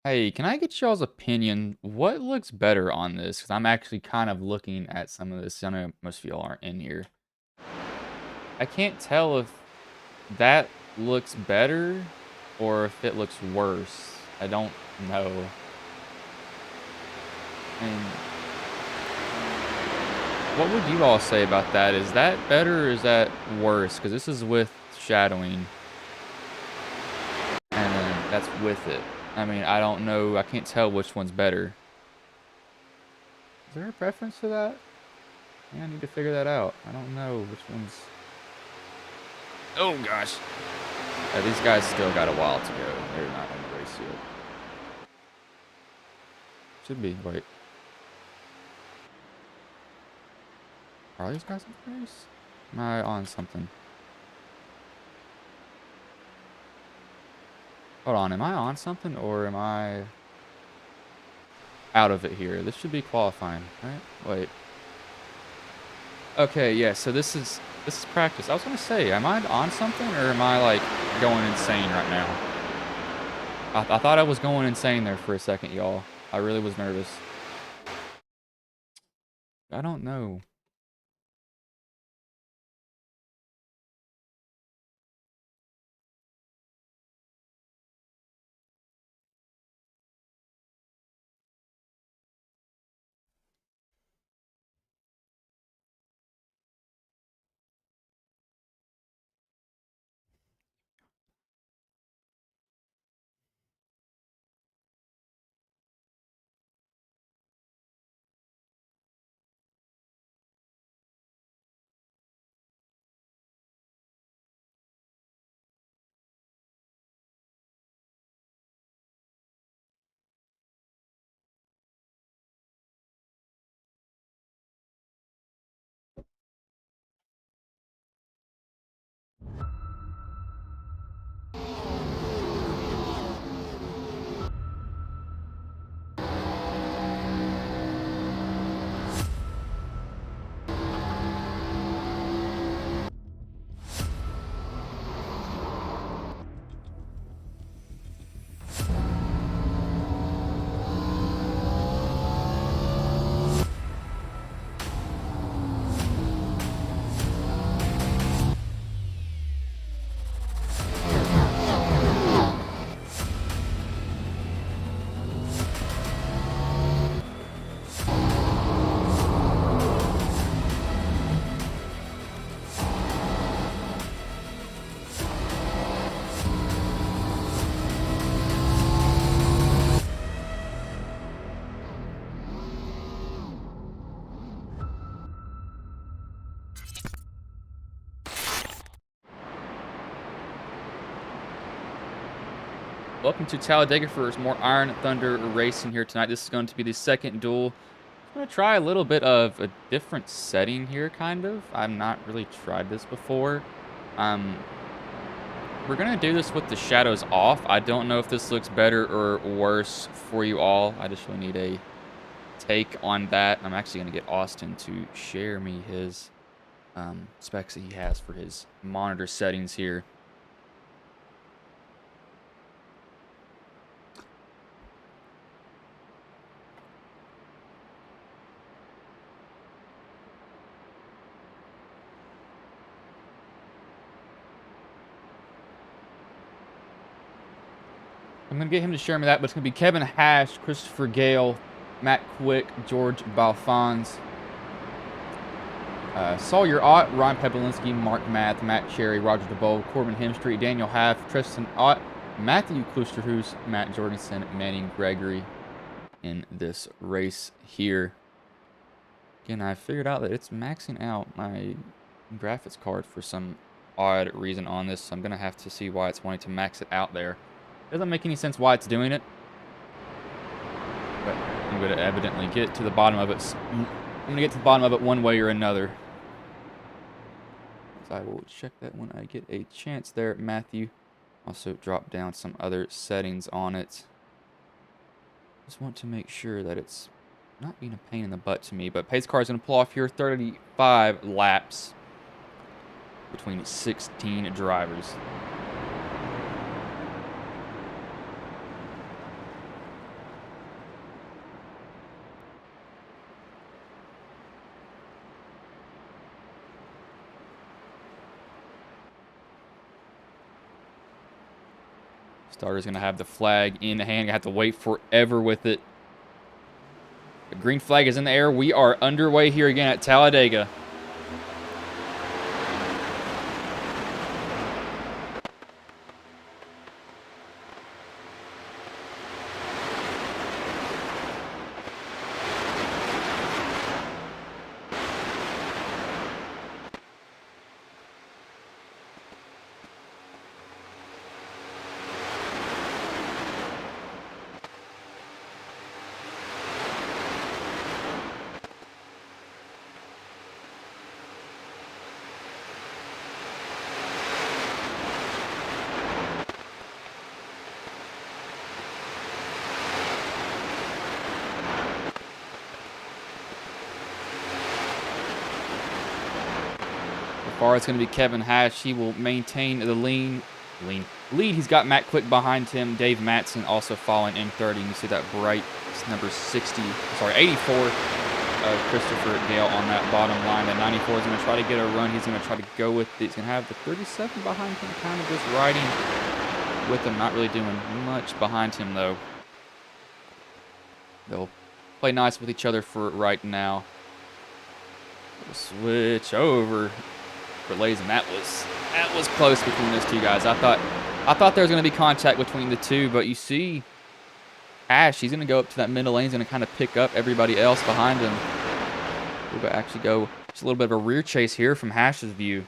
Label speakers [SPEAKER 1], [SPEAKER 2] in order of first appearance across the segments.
[SPEAKER 1] Hey, can I get y'all's opinion? What looks better on this? Because I'm actually kind of looking at some of this. I know most of y'all aren't in here. I can't tell if that looks better or if it looks worse. I don't know. And what would you all say about that? Is that better or is that worse? Because this is with shadowing, and then that's with it. I mean, I don't know. I can't tell which one's better. Is there a preference to that? Yeah, I need to figure that out. I don't know which one's... Oh, gosh. Yeah, these guys still got a while to go. They're not in the race yet. Should be. Wait. Are these guys in the race? Am I on something? Hold on. Am I on something or am I out of it here? This should be qualifying, right? Wait. Okay, yeah, so this is practice. I was gonna say, am I on something or am I like going insane right now? I thought I was going insane there for a second, y'all. I really was nervous. I don't know. Welcome to Talladega for more Iron Thunder racing here tonight. This is going to be the second duel. I'm going to try a little bit of a different setting here, kind of. I've not really tried this before. We're going to do this with the shadows off. I don't know if this looks better or worse for you all. I just really need a take on that. I'm actually going to get Austin to share me his specs that he has for his monitor settings here. I'm going to get him to share me that, but it's going to be Kevin Hash, Christopher Gale, Matt Quick, George Balfons, Sawyer Ott, Ryan Pepelinski, Mark Math, Matt Cherry, Roger DeBow, Corbin Hemstreet, Daniel Haff, Tristan Ott, Matthew Klusterhus, Matt Jorgensen, Manning Gregory in this race here. Again, I figured out that it's maxing out my graphics card for some odd reason on this, so I'm going to have to see why it's wanting to max it out there. Doesn't make any sense why it's doing it, but I'm going to evidently get to the bottom of it. I'm going to get to the bottom of it one way or another. So I will check that when I get a chance there, Matthew. Also drop down some other settings on it. Just want to make sure that it's not being a pain in the butt to me, but pace car is going to pull off here 35 laps between 16 drivers. Starter's going to have the flag in hand. You have to wait forever with it. The green flag is in the air. We are underway here again at Talladega. Far it's going to be Kevin Hash. He will maintain the lead. He's got Matt Quick behind him. Dave Matson also following in 30. You see that bright number 84 of Christopher Gale on that bottom line. That 94 is going to try to get a run. He's going to try to go with it. He's going to have the 37 behind him, kind of just riding with him, not really doing much behind him though. They'll play nice with each other for right now. We'll switch over. Relays, and that was close between those two guys. I thought there was going to be contact between the two, but you see Ash, he's going to go up to that middle lane. He's going to kind of pick up everybody else behind him. We're going to actually go just a little bit of a rear chase here from Hash's view.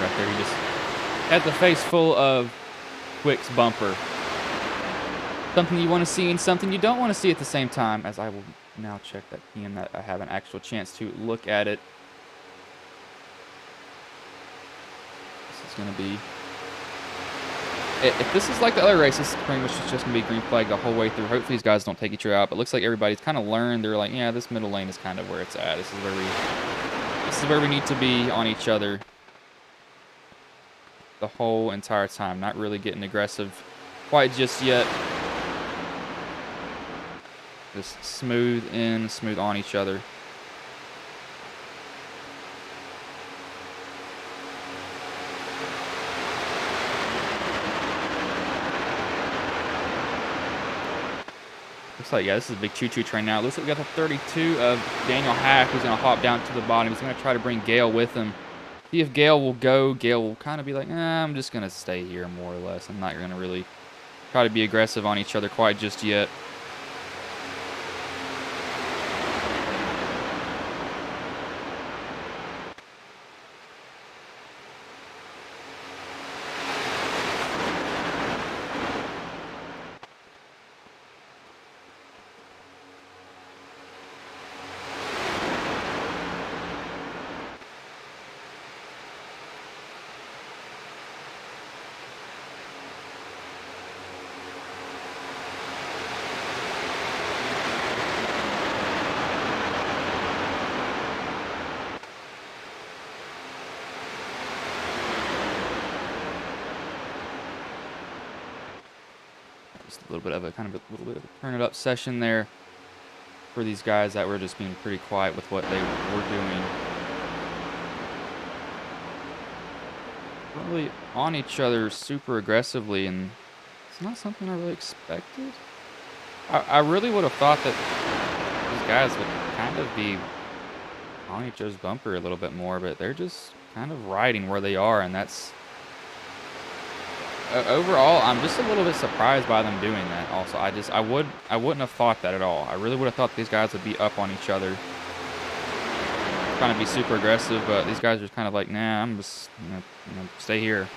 [SPEAKER 1] Right there, he just had the face full of Quick's bumper. Something you want to see and something you don't want to see at the same time, as I will now check that PM that I have an actual chance to look at it. This is going to be... If this is like the other races, pretty much it's just going to be green flag the whole way through. Hopefully these guys don't take each other out, but it looks like everybody's kind of learned. They're like, yeah, this middle lane is kind of where it's at. This is where we need to be on each other the whole entire time. Not really getting aggressive quite just yet. Just smooth in, smooth on each other. Looks like, yeah, this is a big choo-choo train now. Looks like we got the 32 of Daniel Hack, who's going to hop down to the bottom. He's going to try to bring Gale with him. See if Gale will go. Gale will kind of be like, I'm just going to stay here more or less. I'm not going to really try to be aggressive on each other quite just yet. A little bit of a turn it up session there for these guys that were just being pretty quiet with what they were doing. Really on each other super aggressively, and it's not something I really expected. I really would have thought that these guys would kind of be on each other's bumper a little bit more, but they're just kind of riding where they are, and that's... overall, I'm just a little bit surprised by them doing that. Also, I wouldn't have thought that at all. I really would have thought these guys would be up on each other, trying to be super aggressive. But these guys are kind of like, nah, I'm just gonna stay here.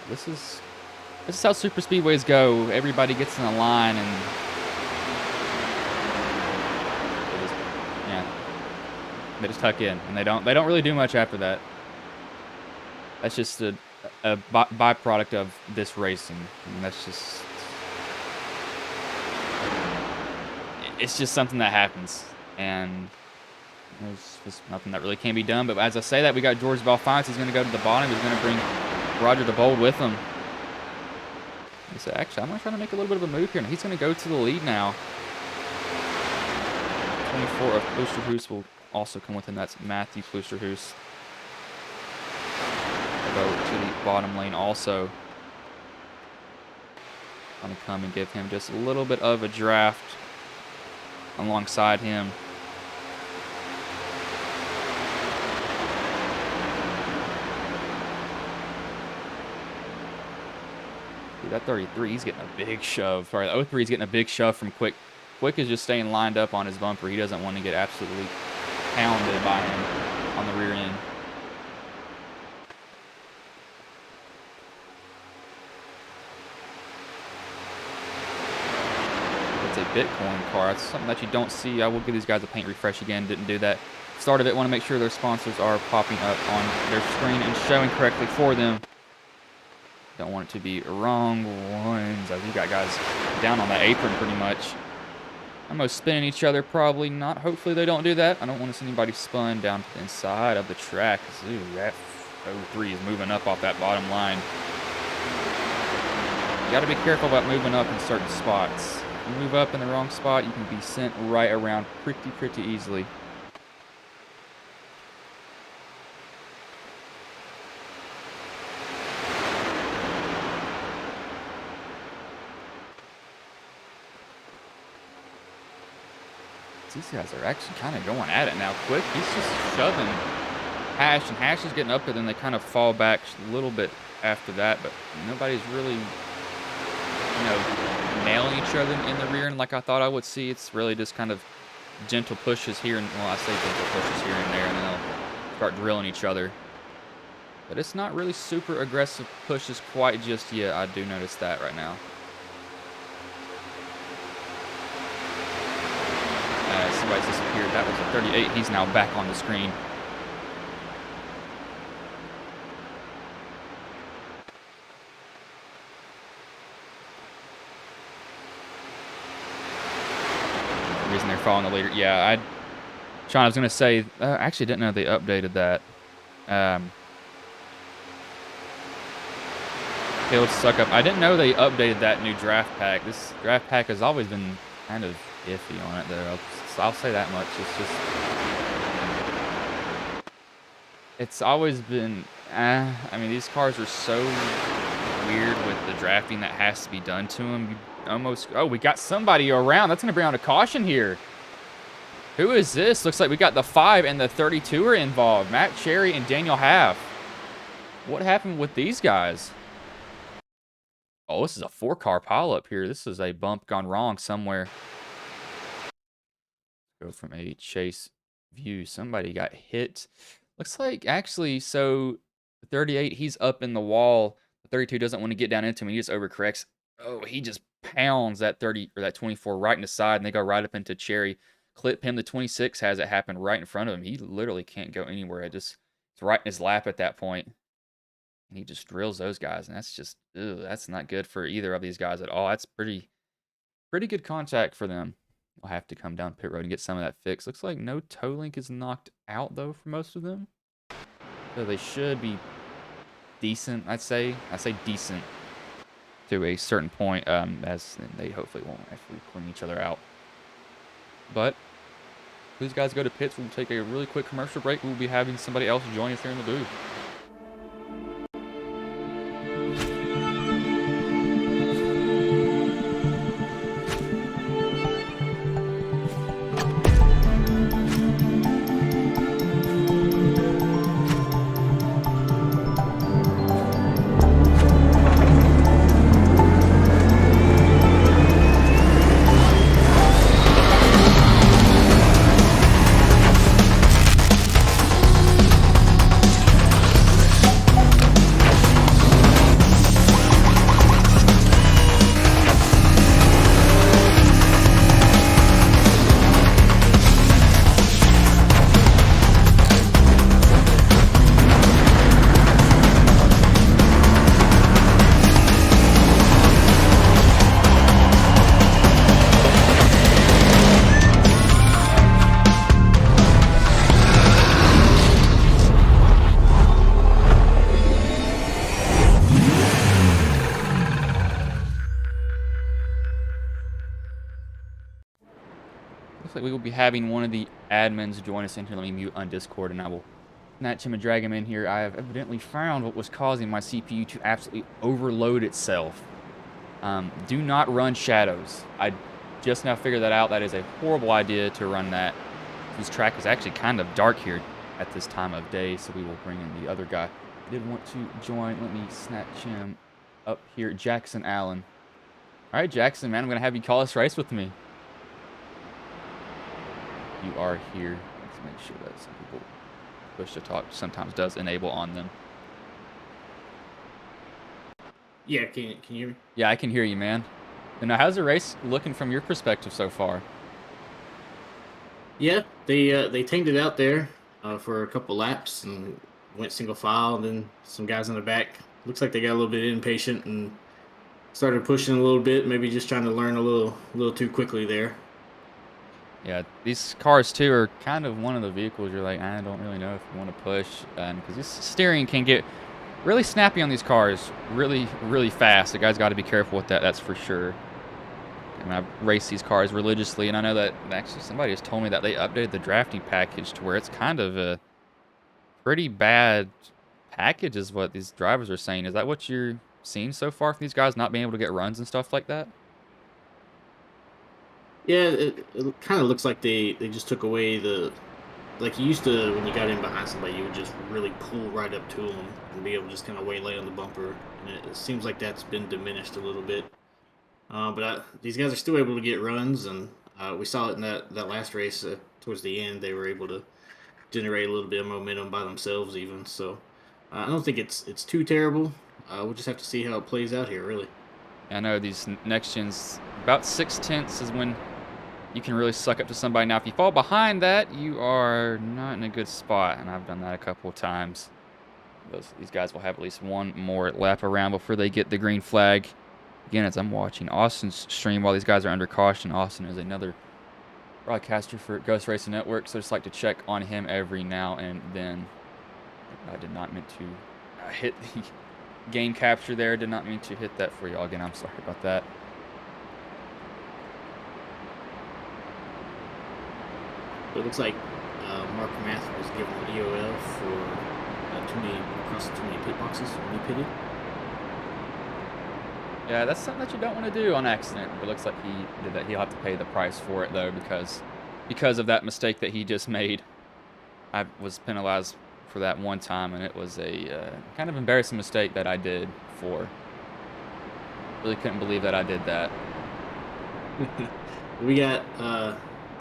[SPEAKER 1] This is how super speedways go. Everybody gets in a line and. They just tuck in, and they don't really do much after that. That's just a byproduct of this racing. I mean, that's just... it's just something that happens, and there's just nothing that really can be done. But as I say that, we got George Valfiance. He's going to go to the bottom. He's going to bring Roger DeBold with him. He said, actually, I'm going to try to make a little bit of a move here. And he's going to go to the lead now. 24 of Kloosterhuis will also come with him. That's Matthew Kloosterhuis. Go to the bottom lane also. I'm going to come and give him just a little bit of a draft alongside him. Dude, that 33, he's getting a big shove. Sorry, the 03 is getting a big shove from Quick. Quick is just staying lined up on his bumper. He doesn't want to get absolutely pounded by him on the rear end. It's a Bitcoin car. It's something that you don't see. I will give these guys a paint refresh again. Didn't do that. Start of it, want to make sure their sponsors are popping up on their screen and showing correctly for them. Don't want it to be wrong ones. I think got guys down on the apron pretty much. Almost spinning each other, probably not. Hopefully they don't do that. I don't want to see anybody spun down to the inside of the track. Ooh, that 03 is moving up off that bottom line. You got to be careful about moving up in certain spots. If you move up in the wrong spot, you can be sent right around pretty easily. These guys are actually kind of going at it now. Quick, he's just shoving Hash, and Hash is getting up there, then they kind of fall back a little bit after that, but nobody's really, you know, nailing each other in the rear end like I thought I would see. It's really just kind of gentle pushes here, and well, I say gentle pushes here and there, and then they'll start drilling each other. But it's not really super aggressive pushes quite just yet. I do notice that right now. Somebody's disappeared. That was a 38. He's now back on the screen. The reason they're following the leader. Yeah, Sean, I was going to say, I actually didn't know they updated that. Okay, let's suck up. I didn't know they updated that new draft pack. This draft pack has always been kind of iffy on it, though. I'll say that much. It's always been, I mean, these cars are so weird with the drafting that has to be done to them. You almost, oh, we got somebody around. That's going to bring on a caution here. Who is this? Looks like we got the 5 and the 32 are involved. Matt Cherry and Daniel Half. What happened with these guys? Oh, this is a 4-car pileup here. This is a bump gone wrong somewhere. Go from a chase view. Somebody got hit. Looks like actually, so the 38, he's up in the wall. The 32 doesn't want to get down into him. He just overcorrects. Oh, he just pounds that 30 or that 24 right in the side, and they go right up into Cherry. Clip him. The 26 has it happen right in front of him. He literally can't go anywhere. It's right in his lap at that point. And he just drills those guys, and that's just, ew, that's not good for either of these guys at all. That's pretty good contact for them. We'll have to come down pit road and get some of that fixed. Looks like no toe link is knocked out, though, for most of them. So they should be decent, I'd say. I say decent to a certain point, as they hopefully won't actually clean each other out. But these guys go to pits. We'll take a really quick commercial break. We'll be having somebody else join us here in the booth. Looks like we will be having one of the admins join us in here. Let me mute on Discord, and I will snatch him and drag him in here. I have evidently found what was causing my CPU to absolutely overload itself. Do not run shadows. I just now figured that out. That is a horrible idea to run that. This track is actually kind of dark here at this time of day, so we will bring in the other guy. I did want to join. Let me snatch him up here. Jackson Allen. All right, Jackson, man, I'm going to have you call this race with me. You are here. Let's make sure that some people push to talk sometimes does enable on them.
[SPEAKER 2] Yeah, can you hear me?
[SPEAKER 1] Yeah, I can hear you, man. And now, how's the race looking from your perspective so far?
[SPEAKER 2] Yeah, they tamed it out there for a couple laps and went single file, and then some guys in the back looks like they got a little bit impatient and started pushing a little bit, maybe just trying to learn a little too quickly there.
[SPEAKER 1] Yeah, these cars too are kind of one of the vehicles you're like, I don't really know if you want to push, because this steering can get really snappy on these cars, really, really fast. The guy's got to be careful with that. That's for sure. And I race these cars religiously, and I know that actually somebody has told me that they updated the drafting package to where it's kind of a pretty bad package, is what these drivers are saying. Is that what you're seeing so far from these guys not being able to get runs and stuff like that?
[SPEAKER 2] Yeah, it kind of looks like they just took away like you used to when you got in behind somebody, you would just really pull right up to them and be able to just kind of waylay on the bumper. And it seems like that's been diminished a little bit. But these guys are still able to get runs, and we saw it in that last race. Towards the end, they were able to generate a little bit of momentum by themselves, even. So I don't think it's too terrible. We'll just have to see how it plays out here, really.
[SPEAKER 1] I know these next gens, about 6/10 is when you can really suck up to somebody. Now, if you fall behind that, you are not in a good spot, and I've done that a couple of times. These guys will have at least one more lap around before they get the green flag. Again, as I'm watching Austin's stream while these guys are under caution, Austin is another broadcaster for Ghost Racing Network, so I just like to check on him every now and then. I did not mean to hit the game capture there. Did not mean to hit that for y'all. Again, I'm sorry about that.
[SPEAKER 2] It looks like Mark Math was given an EOL for crossing too many pit boxes when he pitted.
[SPEAKER 1] Yeah, that's something that you don't want to do on accident. It looks like he did that. He'll have to pay the price for it, though, because of that mistake that he just made. I was penalized for that one time, and it was a kind of embarrassing mistake that I did for. Really couldn't believe that I did that.
[SPEAKER 2] We got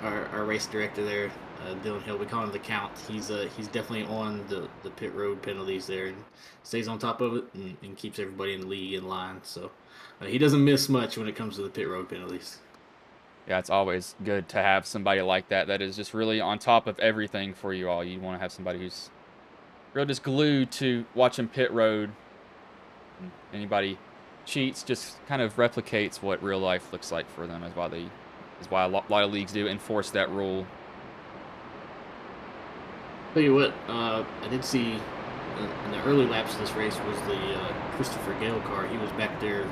[SPEAKER 2] our race director there, Dylan Hill. We call him the Count. He's definitely on the pit road penalties there and stays on top of it and keeps everybody in the league in line. So he doesn't miss much when it comes to the pit road penalties.
[SPEAKER 1] Yeah, it's always good to have somebody like that is just really on top of everything for you all. You want to have somebody who's really just glued to watching pit road. Anybody cheats just kind of replicates what real life looks like for them. Is why a lot of leagues do enforce that rule.
[SPEAKER 2] Tell you what, I did see in the early laps of this race was the Christopher Gale car. He was back there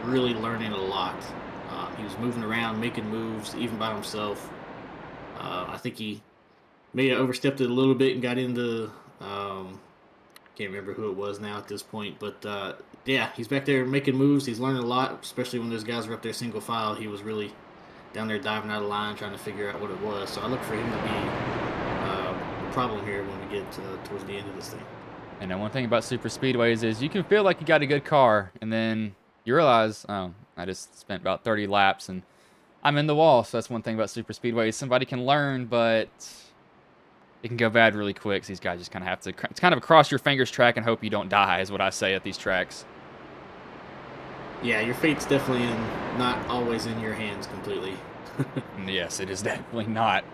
[SPEAKER 2] really learning a lot. He was moving around, making moves, even by himself. I think he may have overstepped it a little bit and got into, can't remember who it was now at this point, but yeah, he's back there making moves. He's learning a lot, especially when those guys are up there single file. He was really down there diving out of line, trying to figure out what it was. So I look for him to be a problem here when we get towards the end of this thing.
[SPEAKER 1] And then one thing about super speedways is you can feel like you got a good car, and then you realize, oh, I just spent about 30 laps and I'm in the wall. So that's one thing about super speedways. Somebody can learn, but it can go bad really quick. So these guys just kind of have to, it's kind of a cross your fingers track and hope you don't die is what I say at these tracks.
[SPEAKER 2] Yeah, your fate's definitely not always in your hands completely.
[SPEAKER 1] Yes, it is definitely not.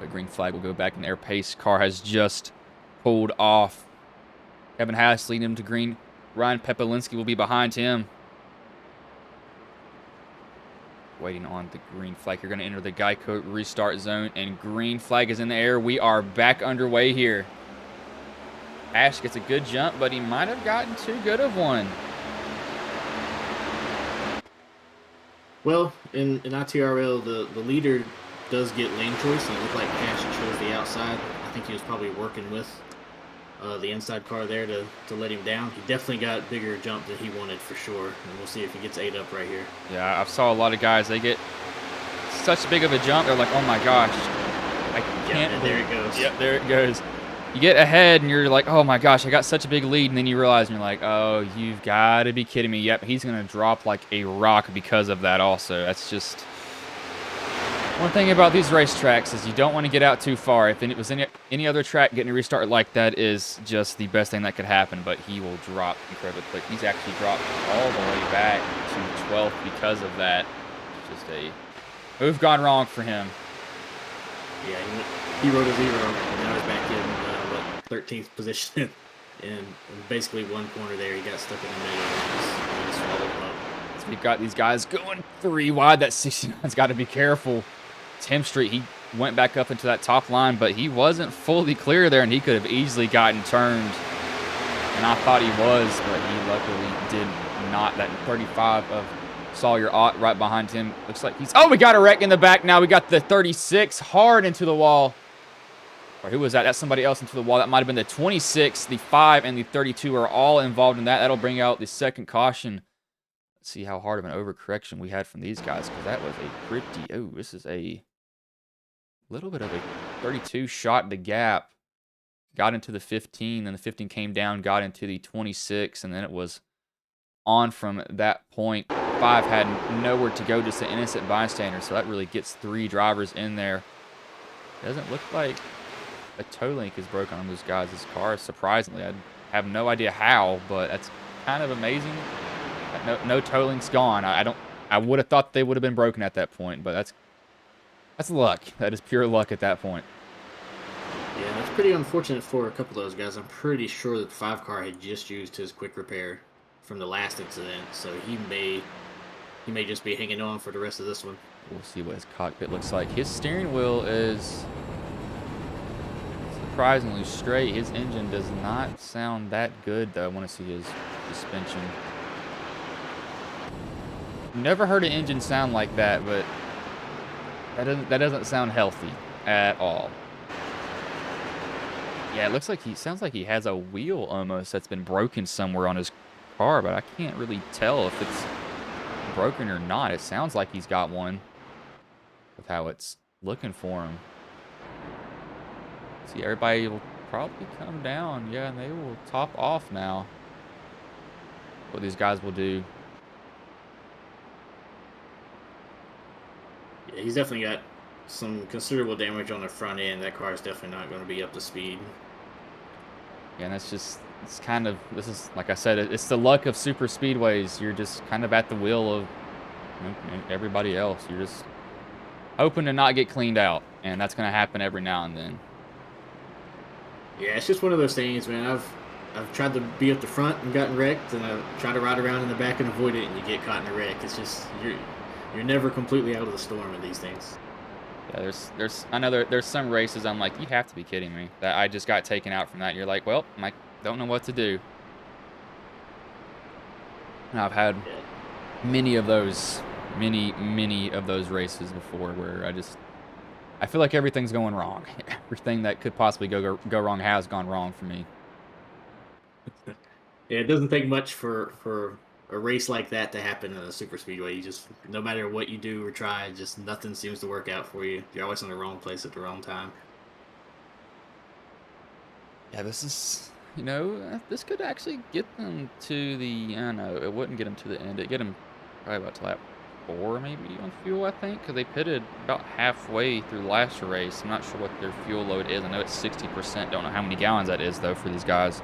[SPEAKER 1] The green flag will go back in the air. Pace car has just pulled off. Kevin Haas leading him to green. Ryan Pepelinski will be behind him. Waiting on the green flag. You're going to enter the Geico restart zone, and green flag is in the air. We are back underway here. Ash gets a good jump, but he might have gotten too good of one.
[SPEAKER 2] Well, in ITRL, the leader does get lane choice, and it looked like Cash chose the outside. I think he was probably working with the inside car there to let him down. He definitely got bigger jump than he wanted for sure, and we'll see if he gets 8 up right here.
[SPEAKER 1] Yeah, I've saw a lot of guys, they get such big of a jump, they're like, oh my gosh, I can't.
[SPEAKER 2] Yeah, there it goes.
[SPEAKER 1] Yep, there it goes. You get ahead and you're like, oh my gosh, I got such a big lead, and then you realize and you're like, oh, you've got to be kidding me. Yep, he's going to drop like a rock because of that also. That's just one thing about these racetracks is you don't want to get out too far. If it was any other track, getting a restart like that is just the best thing that could happen, but he will drop incredibly quick. He's actually dropped all the way back to 12th because of that. It's just a move gone wrong for him.
[SPEAKER 2] Yeah, he rode a 0, and now he's back in 13th position. And basically one corner there, he got stuck in the middle and just swallowed up.
[SPEAKER 1] So we've got these guys going 3 wide. That 69's got to be careful. Tim Street, he went back up into that top line, but he wasn't fully clear there, and he could have easily gotten turned. And I thought he was, but he luckily did not. That 35 of Sawyer Ott right behind him. Looks like he's... Oh, we got a wreck in the back now. We got the 36 hard into the wall. Or who was that? That's somebody else into the wall. That might have been the 26, the 5, and the 32 are all involved in that. That'll bring out the second caution. Let's see how hard of an overcorrection we had from these guys, because that was a pretty... Oh, this is a little bit of a 32 shot the gap. Got into the 15, then the 15 came down, got into the 26, and then it was on from that point. 5 had nowhere to go, just an innocent bystander, so that really gets 3 drivers in there. Doesn't look like a toe link is broken on those guys' cars, surprisingly. I have no idea how, but that's kind of amazing. No toe link's gone. I would have thought they would have been broken at that point, but that's luck. That is pure luck at that point.
[SPEAKER 2] Yeah, that's pretty unfortunate for a couple of those guys. I'm pretty sure that the 5 car had just used his quick repair from the last incident, so he may just be hanging on for the rest of this one.
[SPEAKER 1] We'll see what his cockpit looks like. His steering wheel is surprisingly straight. His engine does not sound that good, though. I want to see his suspension. Never heard an engine sound like that, but that doesn't sound healthy at all. Yeah, it looks like sounds like he has a wheel almost that's been broken somewhere on his car, but I can't really tell if it's broken or not. It sounds like he's got one with how it's looking for him. See, everybody will probably come down. Yeah, and they will top off now. What these guys will do.
[SPEAKER 2] Yeah, he's definitely got some considerable damage on the front end. That car is definitely not going to be up to speed.
[SPEAKER 1] Yeah, and this is, like I said, it's the luck of super speedways. You're just kind of at the will of everybody else. You're just hoping to not get cleaned out, and that's going to happen every now and then.
[SPEAKER 2] Yeah, it's just one of those things, man. I've tried to be at the front and gotten wrecked, and I've tried to ride around in the back and avoid it, and you get caught in a wreck. It's just you're never completely out of the storm in these things.
[SPEAKER 1] Yeah, I know there's some races I'm like, you have to be kidding me that I just got taken out from that. You're like, well, I don't know what to do. And I've had many of those races before where I feel like everything's going wrong. Everything that could possibly go wrong has gone wrong for me.
[SPEAKER 2] Yeah, it doesn't take much for a race like that to happen in a super speedway. You just, no matter what you do or try, just nothing seems to work out for you. You're always in the wrong place at the wrong time.
[SPEAKER 1] Yeah, this is, this could actually get them to the, I don't know, it wouldn't get them to the end. It'd get them probably about to lap 4 maybe on fuel, I think, because they pitted about halfway through last race. I'm not sure what their fuel load is. I know it's 60%. Don't know how many gallons that is, though, for these guys.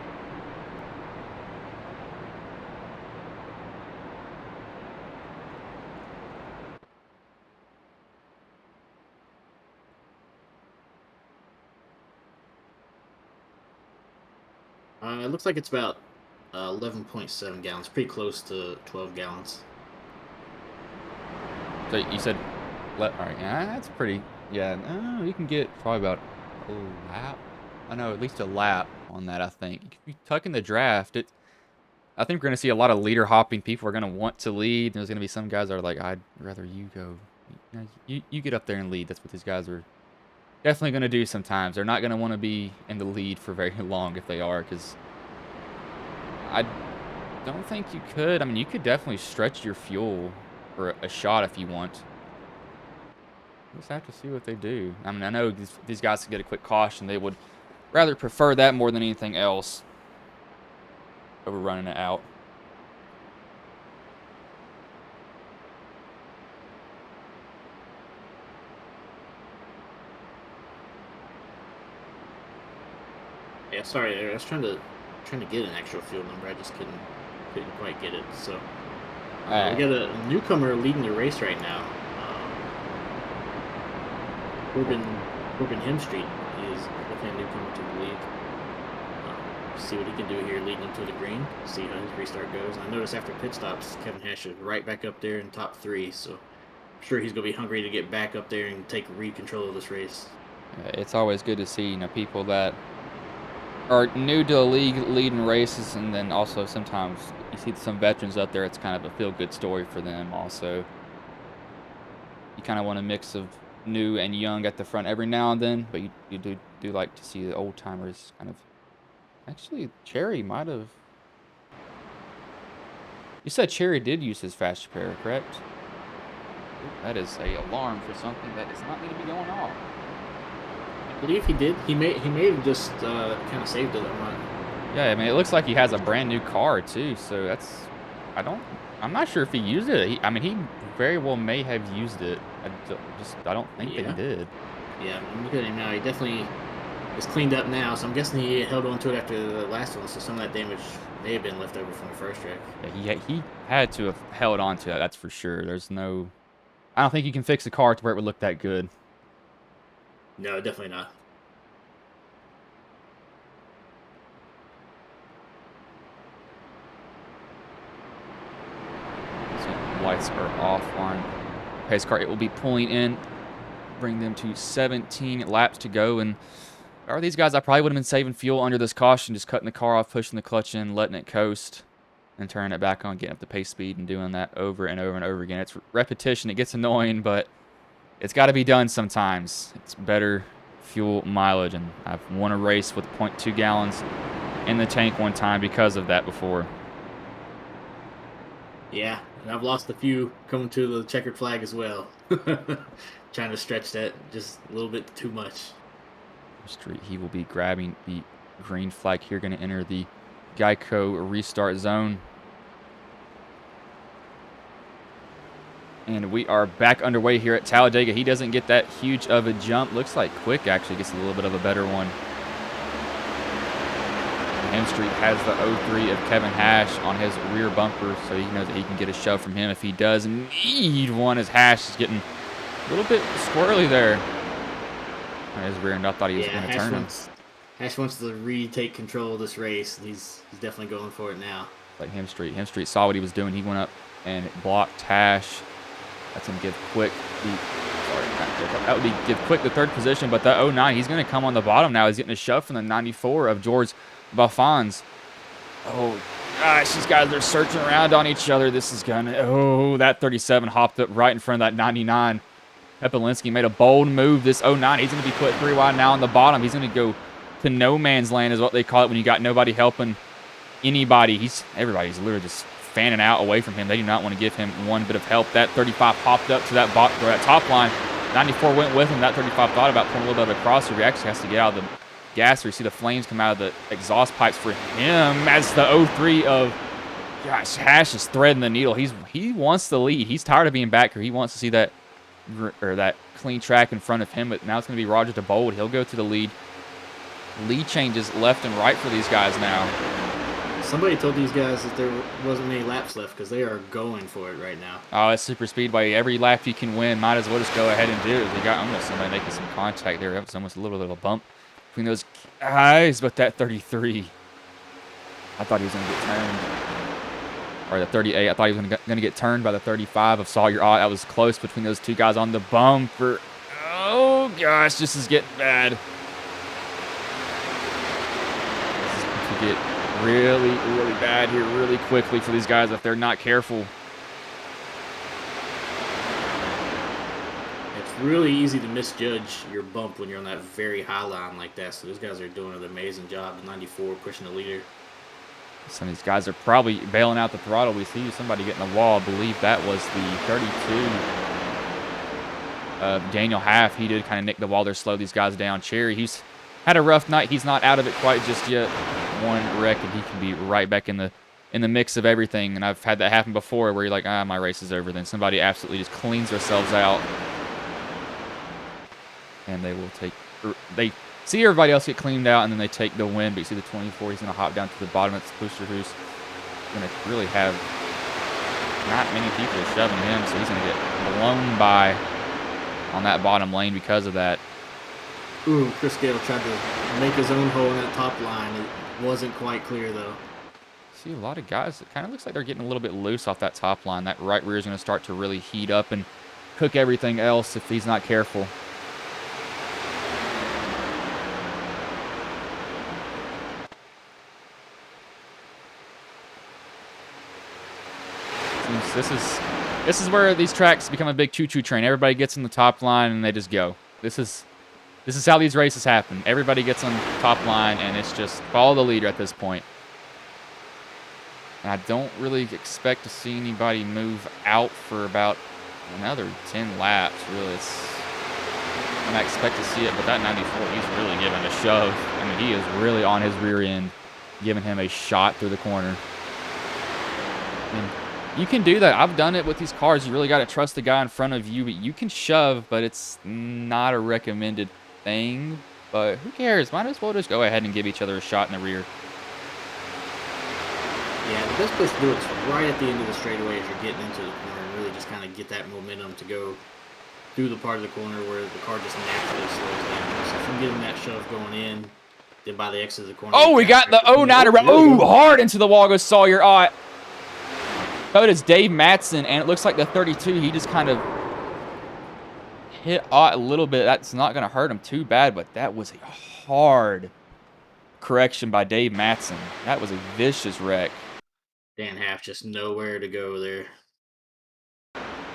[SPEAKER 2] It looks like it's about 11.7 gallons, pretty close to 12 gallons.
[SPEAKER 1] So you said, all right, yeah, that's pretty, yeah, you can get probably about a lap. I know, at least a lap on that, I think. If you tuck in the draft, I think we're going to see a lot of leader hopping. People are going to want to lead. There's going to be some guys that are like, I'd rather you go You get up there and lead. That's what these guys are definitely going to do sometimes. They're not going to want to be in the lead for very long if they are, because I don't think you could. I mean, you could definitely stretch your fuel for a shot if you want. Just have to see what they do. I mean, I know these guys could get a quick caution. They would rather prefer that more than anything else over running it out.
[SPEAKER 2] Yeah, sorry, I was trying to get an actual field number. I just couldn't quite get it. So we got a newcomer leading the race right now. Corbin Hemstreet is definitely a newcomer to the league. See what he can do here leading into the green. See how his restart goes. And I noticed after pit stops, Kevin Hash is right back up there in top 3. So I'm sure he's going to be hungry to get back up there and take control of this race.
[SPEAKER 1] It's always good to see, people that are new to the league leading races, and then also sometimes you see some veterans up there. It's kind of a feel-good story for them also. You kind of want a mix of new and young at the front every now and then, but you do like to see the old-timers kind of... Actually, Cherry might have... You said Cherry did use his fast repair, correct? That is a alarm for something that does not need to be going off.
[SPEAKER 2] I believe he did. He may have just kind of saved it.
[SPEAKER 1] Yeah, I mean, it looks like he has a brand new car too, so that's... I'm not sure if he used it. He very well may have used it. I don't think that he did.
[SPEAKER 2] Yeah, look at him now. He definitely is cleaned up now, so I'm guessing he held on to it after the last one, so some of that damage may have been left over from the first track.
[SPEAKER 1] Yeah, he had to have held on to it, that's for sure. There's no... I don't think you can fix a car to where it would look that good.
[SPEAKER 2] No, definitely not.
[SPEAKER 1] So lights are offline. Pace car, it will be pulling in, bring them to 17 laps to go. And are these guys, I probably would have been saving fuel under this caution, just cutting the car off, pushing the clutch in, letting it coast, and turning it back on, getting up the pace speed, and doing that over and over and over again. It's repetition. It gets annoying, but it's got to be done sometimes. It's better fuel mileage, and I've won a race with 0.2 gallons in the tank one time because of that before.
[SPEAKER 2] Yeah, and I've lost a few coming to the checkered flag as well. Trying to stretch that just a little bit too much.
[SPEAKER 1] He will be grabbing the green flag here, going to enter the Geico restart zone. And we are back underway here at Talladega. He doesn't get that huge of a jump. Looks like Quick actually gets a little bit of a better one. Hemstreet has the 03 of Kevin Hash on his rear bumper, so he knows that he can get a shove from him if he does need one, as Hash is getting a little bit squirrely there on his rear end. I thought he was going to turn him.
[SPEAKER 2] Hash wants to retake control of this race. He's definitely going for it now.
[SPEAKER 1] Like Hemstreet. Hemstreet saw what he was doing. He went up and blocked Hash. That's going to give Quick give Quick the third position, but the 09, he's going to come on the bottom now. He's getting a shove from the 94 of George Buffons. Oh, gosh, these guys are searching around on each other. This is going to... Oh, that 37 hopped up right in front of that 99. Pepelinski made a bold move. This 09, he's going to be put 3 wide now on the bottom. He's going to go to no man's land is what they call it when you got nobody helping anybody. Everybody's literally just fanning out away from him. They do not want to give him one bit of help. That 35 hopped up to that top line. 94 went with him. That 35 thought about pulling a little bit of a crossover. He actually has to get out of the gas, or you see the flames come out of the exhaust pipes for him as the 03 of... Gosh, Hash is threading the needle. He wants the lead. He's tired of being back here. He wants to see that clean track in front of him, but now it's going to be Roger DeBold. He'll go to the lead. Lead changes left and right for these guys now.
[SPEAKER 2] Somebody told these guys that there wasn't many laps left because they are going for it right now.
[SPEAKER 1] Oh, that's Super Speedway. Every lap you can win, might as well just go ahead and do it. They got almost somebody making some contact there. That was almost a little bit of a bump between those guys, but that 33, I thought he was going to get turned. Or the 38, I thought he was going to get turned by the 35 of Sawyer Ott. That was close between those two guys on the bumper. Oh, gosh, this is getting bad. This is going to get really, really bad here really quickly for these guys if they're not careful.
[SPEAKER 2] It's really easy to misjudge your bump when you're on that very high line like that. So those guys are doing an amazing job. The 94 pushing the leader.
[SPEAKER 1] Some of these guys are probably bailing out the throttle. We see somebody getting the wall. I believe that was the 32. Daniel Half, he did kind of nick the wall there, slow these guys down. Cherry, he's had a rough night. He's not out of it quite just yet. One wreck, and he can be right back in the mix of everything. And I've had that happen before where you're like, my race is over. Then somebody absolutely just cleans themselves out. And they will they see everybody else get cleaned out, and then they take the win. But you see the 24, he's going to hop down to the bottom. It's Booster who's going to really have not many people shoving him, so he's going to get blown by on that bottom lane because of that.
[SPEAKER 2] Ooh, Chris Gale tried to make his own hole in that top line. It wasn't quite clear, though.
[SPEAKER 1] See a lot of guys, it kind of looks like they're getting a little bit loose off that top line. That right rear is going to start to really heat up and cook everything else if he's not careful. This is where these tracks become a big choo-choo train. Everybody gets in the top line and they just go. This is how these races happen. Everybody gets on the top line and it's just follow the leader at this point. And I don't really expect to see anybody move out for about another 10 laps. Really, when I expect to see it, but that 94, he's really giving a shove. I mean, he is really on his rear end, giving him a shot through the corner. And you can do that. I've done it with these cars. You really got to trust the guy in front of you. But you can shove, but it's not a recommended thing. But who cares? Might as well just go ahead and give each other a shot in the rear.
[SPEAKER 2] Yeah, the best place to do it is right at the end of the straightaway as you're getting into the corner and really just kind of get that momentum to go through the part of the corner where the car just naturally slows down. So from getting that shove going in, then by the exit of the corner...
[SPEAKER 1] Oh, we got the 09 around. Oh, hard into the wall goes Sawyer Ott. So does Dave Matson, and it looks like the 32, he just kind of hit Ott a little bit. That's not going to hurt him too bad, but that was a hard correction by Dave Matson. That was a vicious wreck.
[SPEAKER 2] Dan Half just nowhere to go there.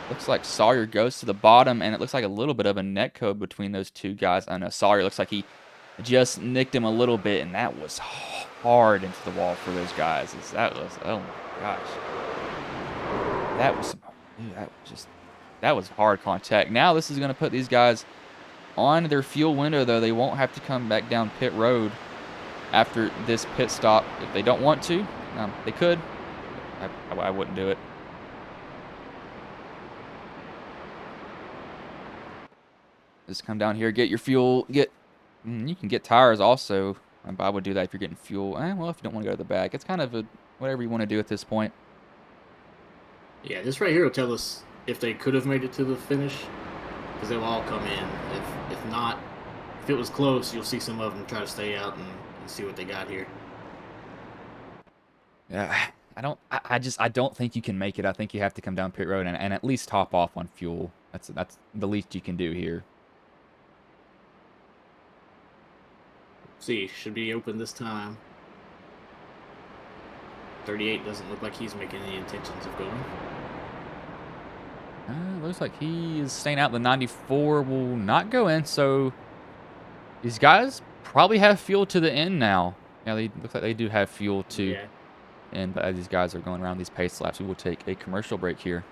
[SPEAKER 1] Looks like Sawyer goes to the bottom, and it looks like a little bit of a net code between those two guys. I know Sawyer looks like he just nicked him a little bit, and that was hard into the wall for those guys. That was, oh my gosh. That was hard contact. Now this is going to put these guys on their fuel window, though. They won't have to come back down pit road after this pit stop if they don't want to. They could. I wouldn't do it. Just come down here, get your fuel. You can get tires also. I would do that if you're getting fuel. Well, if you don't want to go to the back, it's kind of whatever you want to do at this point.
[SPEAKER 2] Yeah, this right here will tell us if they could have made it to the finish, because they'll all come in. If not, if it was close, you'll see some of them try to stay out and see what they got here.
[SPEAKER 1] Yeah, I don't think you can make it. I think you have to come down pit road and at least top off on fuel. That's the least you can do here.
[SPEAKER 2] See, should be open this time. 38 doesn't look like he's making any intentions of going.
[SPEAKER 1] Looks like he is staying out. The 94 will not go in, so these guys probably have fuel to the end now. Yeah, they look like they do have fuel too.
[SPEAKER 2] Yeah.
[SPEAKER 1] And as these guys are going around these pace laps, we will take a commercial break here.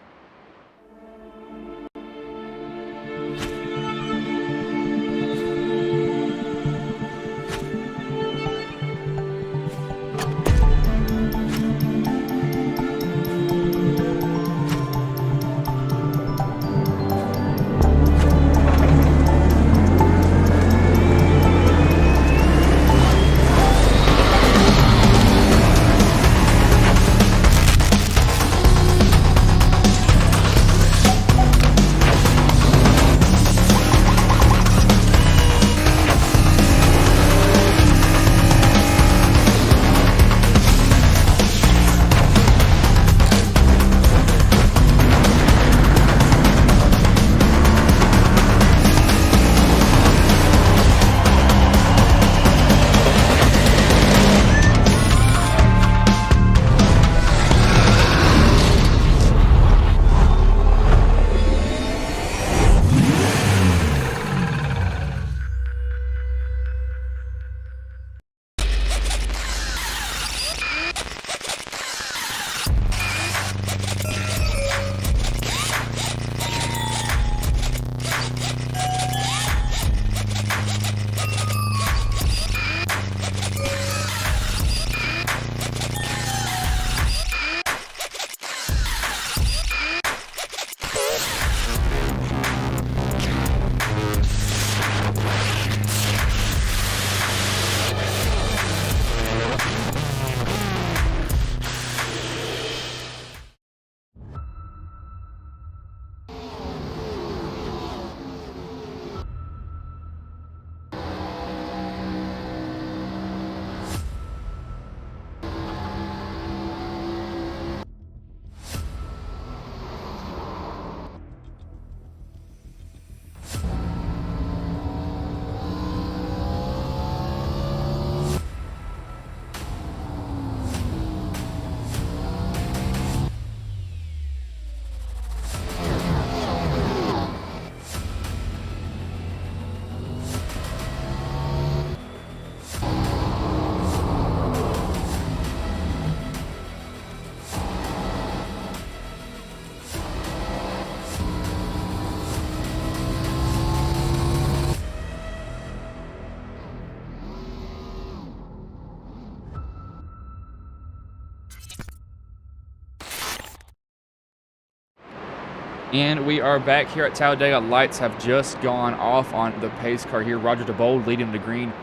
[SPEAKER 1] And we are back here at Talladega. Lights have just gone off on the pace car here. Roger DeBold leading the green.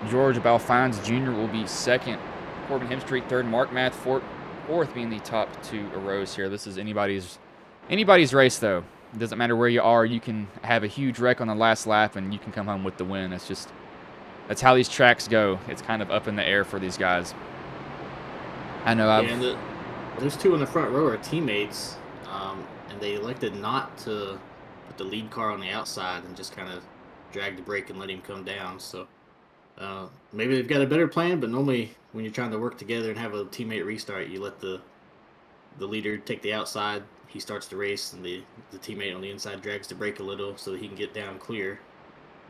[SPEAKER 1] George Balfines Jr. will be second. Corbin Hemstreet third. Mark Math fourth being the top two rows here. This is anybody's race, though. It doesn't matter where you are. You can have a huge wreck on the last lap, and you can come home with the win. That's how these tracks go. It's kind of up in the air for these guys. I know.
[SPEAKER 2] And those two in the front row are teammates. And they elected not to put the lead car on the outside and just kind of drag the brake and let him come down. So maybe they've got a better plan, but normally when you're trying to work together and have a teammate restart, you let the leader take the outside. He starts the race, and the teammate on the inside drags the brake a little so that he can get down clear.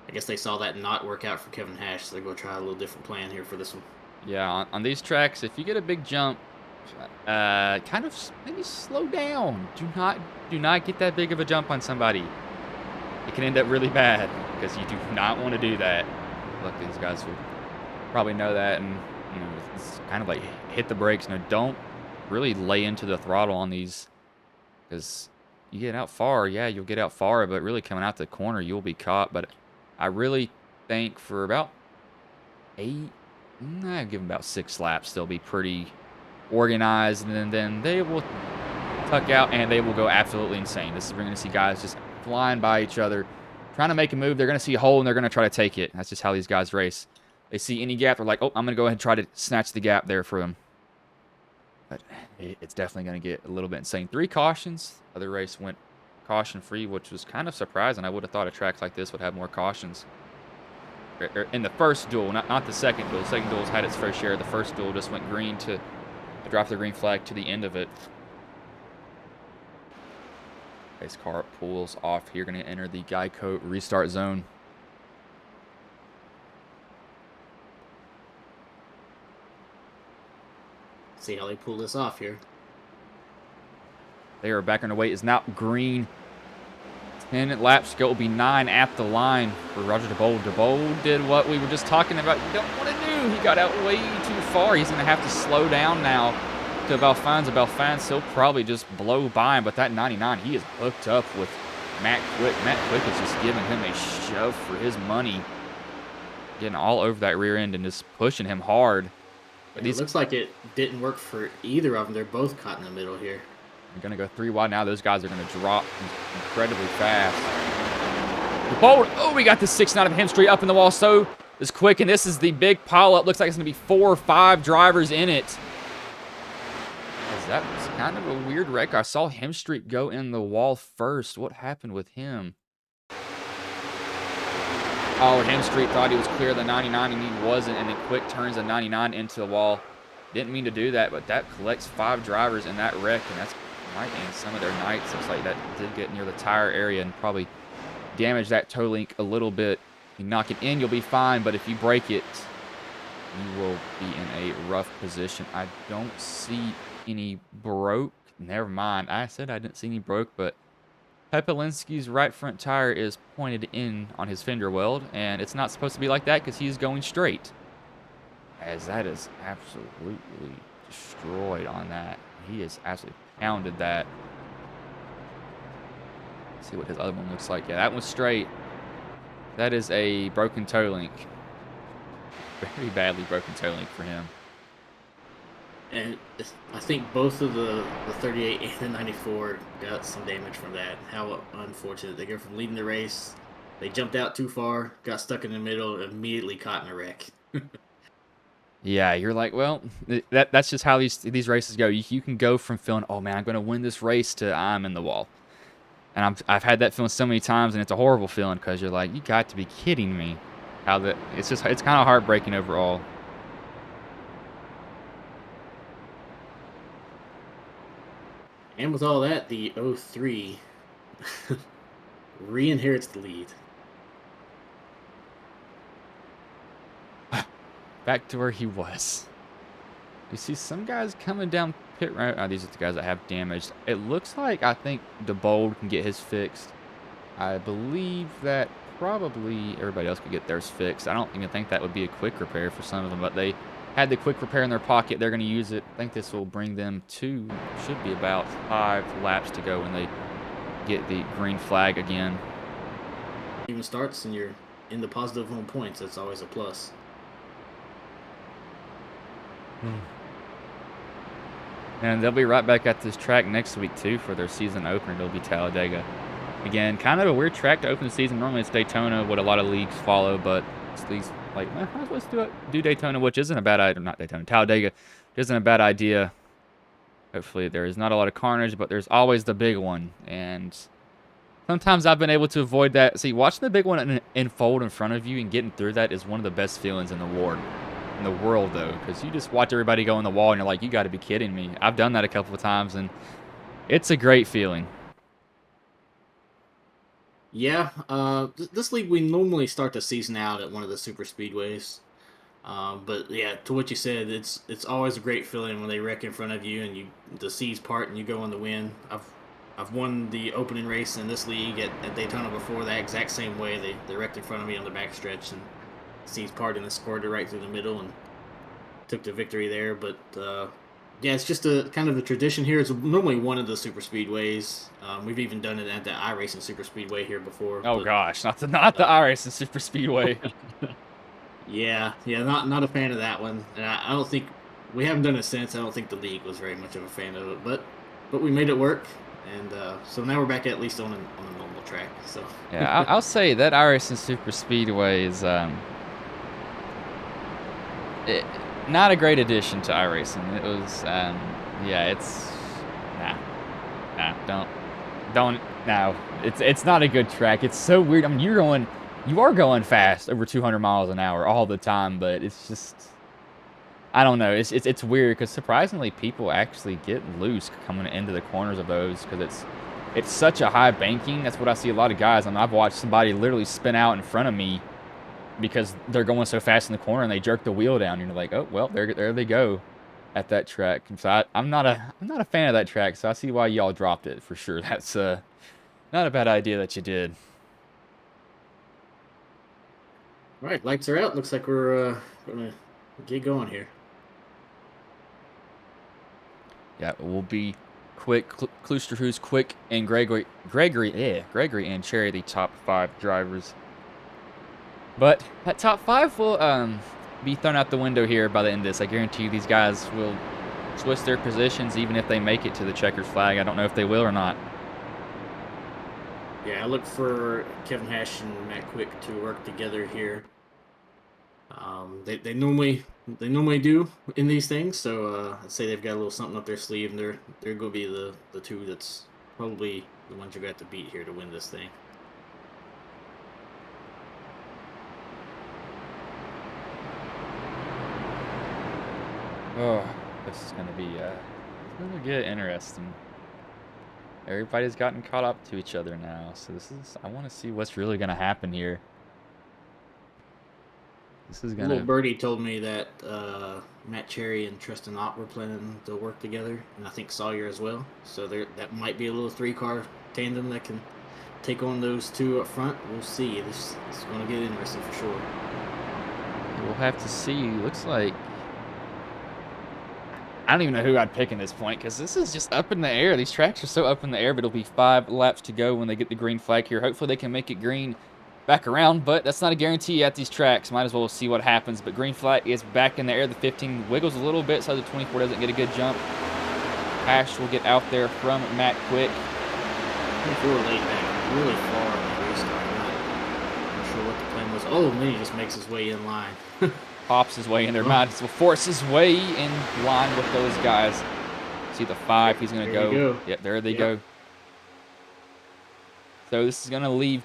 [SPEAKER 2] I guess they saw that not work out for Kevin Hash, so they're going to try a little different plan here for this one.
[SPEAKER 1] Yeah, on these tracks, if you get a big jump, kind of maybe slow down. Do not get that big of a jump on somebody. It can end up really bad because you do not want to do that. Look, these guys would probably know that, and it's kind of like hit the brakes. No, don't really lay into the throttle on these, because you get out far. Yeah, you'll get out far, but really coming out the corner, you'll be caught. But I really think for about 8, I give them about 6 laps, they'll be pretty organized, and then they will tuck out and they will go absolutely insane. We're going to see guys just flying by each other, trying to make a move. They're going to see a hole and they're going to try to take it. That's just how these guys race. They see any gap, they're like, oh, I'm going to go ahead and try to snatch the gap there for them. But it's definitely going to get a little bit insane. 3 cautions. Other race went caution free, which was kind of surprising. I would have thought a track like this would have more cautions. In the first duel, not the second duel. The second duel's had its fair share. The first duel just went green to drop the green flag to the end of it. Pace car pulls off here. Going to enter the Geico restart zone.
[SPEAKER 2] See how they pull this off here.
[SPEAKER 1] They are back on the way. Is now green. 10 laps ago, it will be 9 at the line for Roger DeBold. DeBold did what we were just talking about. You don't want to do. He got out way too far. He's going to have to slow down now to Balfines. Balfines, he'll probably just blow by him. But that 99, he is hooked up with Matt Quick. Matt Quick is just giving him a shove for his money. Getting all over that rear end and just pushing him hard.
[SPEAKER 2] But it looks like it didn't work for either of them. They're both caught in the middle here.
[SPEAKER 1] They're going to go 3 wide now. Those guys are going to drop incredibly fast. DeBold, oh, we got the 6 out of Hemstreet up in the wall. So is Quick, and this is the big pile-up. Looks like it's going to be 4 or 5 drivers in it. That was kind of a weird wreck. I saw Hemstreet go in the wall first. What happened with him? Oh, Hemstreet thought he was clear of the 99, and he wasn't, and then Quick turns the 99 into the wall. Didn't mean to do that, but that collects 5 drivers in that wreck, and that's might end some of their nights. Looks like that did get near the tire area and probably damage that toe link a little bit. You knock it in, you'll be fine, but if you break it, you will be in a rough position. I don't see any broke. Never mind. I said I didn't see any broke, but Pepelinski's right front tire is pointed in on his fender weld, and it's not supposed to be like that because he's going straight. As that is absolutely destroyed on that. He has absolutely pounded that. Let's see what his other one looks like. Yeah, that one's straight. That is a broken toe link. Very badly broken toe link for him.
[SPEAKER 2] And I think both of the 38 and the 94 got some damage from that. How unfortunate. They go from leading the race. They jumped out too far, got stuck in the middle, and immediately caught in a wreck.
[SPEAKER 1] Yeah, you're like, well, that's just how these races go. You can go from feeling, oh man, I'm going to win this race, to I'm in the wall. And I've had that feeling so many times, and it's a horrible feeling because you're like, you got to be kidding me. It's kind of heartbreaking overall.
[SPEAKER 2] And with all that, the 03 re-inherits the lead.
[SPEAKER 1] Back to where he was. You see some guys coming down pit road. Oh, these are the guys that have damaged. It looks like, I think DeBold can get his fixed. I believe that probably everybody else could get theirs fixed. I don't even think that would be a quick repair for some of them, but they had the quick repair in their pocket. They're going to use it. I think this will bring them to, should be about 5 laps to go when they get the green flag again.
[SPEAKER 2] Even starts and you're in the positive home points. That's always a plus.
[SPEAKER 1] And they'll be right back at this track next week, too, for their season opener. It'll be Talladega. Again, kind of a weird track to open the season. Normally it's Daytona, what a lot of leagues follow, but it's these, like, let's do Daytona, which isn't a bad idea. Not Daytona, Talladega isn't a bad idea. Hopefully there is not a lot of carnage, but there's always the big one. And sometimes I've been able to avoid that. See, watching the big one unfold in front of you and getting through that is one of the best feelings in the world, though, because you just watch everybody go in the wall and you're like, you got to be kidding me. I've done that a couple of times, and it's a great feeling.
[SPEAKER 2] Yeah, this league we normally start the season out at one of the super speedways, but yeah, to what you said, it's always a great feeling when they wreck in front of you and the seas part and you go on the win. I've won the opening race in this league at Daytona before that exact same way. They wrecked in front of me on the backstretch and seas part and scored it right through the middle and took the victory there. But yeah, it's just a kind of a tradition here. It's normally one of the super speedways. We've even done it at the iRacing Super Speedway here before.
[SPEAKER 1] Oh gosh, not the iRacing Super Speedway.
[SPEAKER 2] Yeah, not a fan of that one, and I don't think we haven't done it since. I don't think the league was very much of a fan of it, but we made it work, and so now we're back at least on a normal track. So
[SPEAKER 1] yeah, I'll say that iRacing Super Speedway is not a great addition to iRacing. It was yeah, it's don't no. It's not a good track. It's so weird. I mean, you are going fast over 200 miles an hour all the time, but it's just, I don't know. It's weird because surprisingly people actually get loose coming into the corners of those because it's such a high banking. That's what I see a lot of guys. I mean, I've watched somebody literally spin out in front of me because they're going so fast in the corner and they jerk the wheel down. And you're like, oh well, there they go at that track. And so I'm not a fan of that track. So I see why y'all dropped it for sure. That's not a bad idea that you did.
[SPEAKER 2] all right, lights are out. Looks like we're gonna get going here.
[SPEAKER 1] Yeah, we'll be quick. Kloosterhuis quick, and Gregory and Cherry, the top 5 drivers. But that top 5 will be thrown out the window here by the end of this. I guarantee you these guys will switch their positions even if they make it to the checkered flag. I don't know if they will or not.
[SPEAKER 2] Yeah, I look for Kevin Hash and Matt Quick to work together here. They normally do in these things, so I'd say they've got a little something up their sleeve, and they're going to be the two that's probably the ones you're going to have to beat here to win this thing.
[SPEAKER 1] Oh, this is going to be it's going to get interesting. Everybody's gotten caught up to each other now, so I want to see what's really going to happen here. This is gonna.
[SPEAKER 2] Little birdie told me that Matt Cherry and Tristan Ott were planning to work together, and I think Sawyer as well. So that might be a little 3-car tandem that can take on those two up front. We'll see. This is going to get interesting for sure.
[SPEAKER 1] We'll have to see. Looks like I don't even know who I'd pick in this point because this is just up in the air. These tracks are so up in the air, but it'll be 5 laps to go when they get the green flag here. Hopefully they can make it green back around, but that's not a guarantee at these tracks. Might as well see what happens. But green flag is back in the air. The 15 wiggles a little bit so the 24 doesn't get a good jump. Ash will get out there from Matt Quick.
[SPEAKER 2] 24 laid back really far on the restart. I'm not sure what the plan was. Oh, and then he just makes his way in line.
[SPEAKER 1] Pops his way in there. Might as well force his way in line with those guys. See the 5. He's going to go. Yep, there they go. So this is going to leave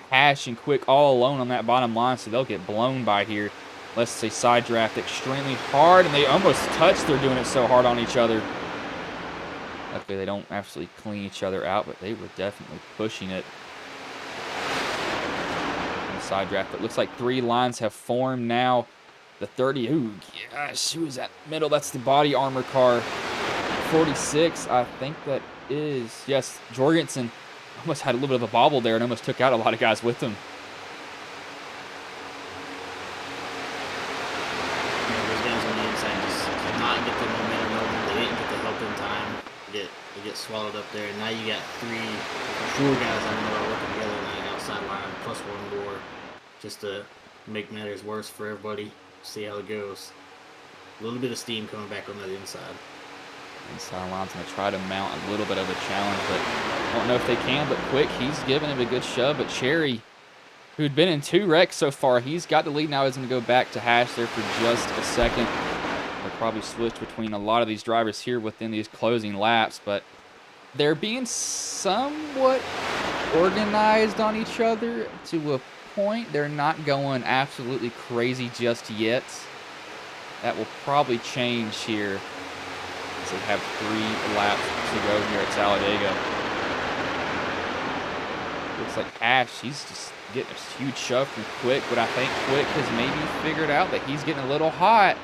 [SPEAKER 1] Hash and Quick all alone on that bottom line, so they'll get blown by here. Let's say side draft extremely hard, and they almost touched. They're doing it so hard on each other. Luckily, they don't actually clean each other out, but they were definitely pushing it. And side draft. It looks like 3 lines have formed now. The 30, ooh, gosh, who is that middle? That's the body armor car. 46, I think that is, yes, Jorgensen. Almost had a little bit of a bobble there and almost took out a lot of guys with him.
[SPEAKER 2] Those guys on the inside just could not get the momentum over. They didn't get the help in time to get they get swallowed up there. And now you got 4 guys I know are working together on that outside line, plus 1 more, just to make matters worse for everybody. See how it goes. A little bit of steam coming back on that inside.
[SPEAKER 1] Inside line's going to try to mount a little bit of a challenge, but I don't know if they can. But Quick, he's giving him a good shove. But Cherry, who'd been in 2 wrecks so far, he's got the lead now. He's going to go back to Hash there for just a second. They'll probably switch between a lot of these drivers here within these closing laps, but they're being somewhat organized on each other to a point. They're not going absolutely crazy just yet. That will probably change here. They have 3 laps to go here at Talladega. Looks like Ash, he's just getting a huge shove from Quick, but I think Quick has maybe figured out that he's getting a little hot.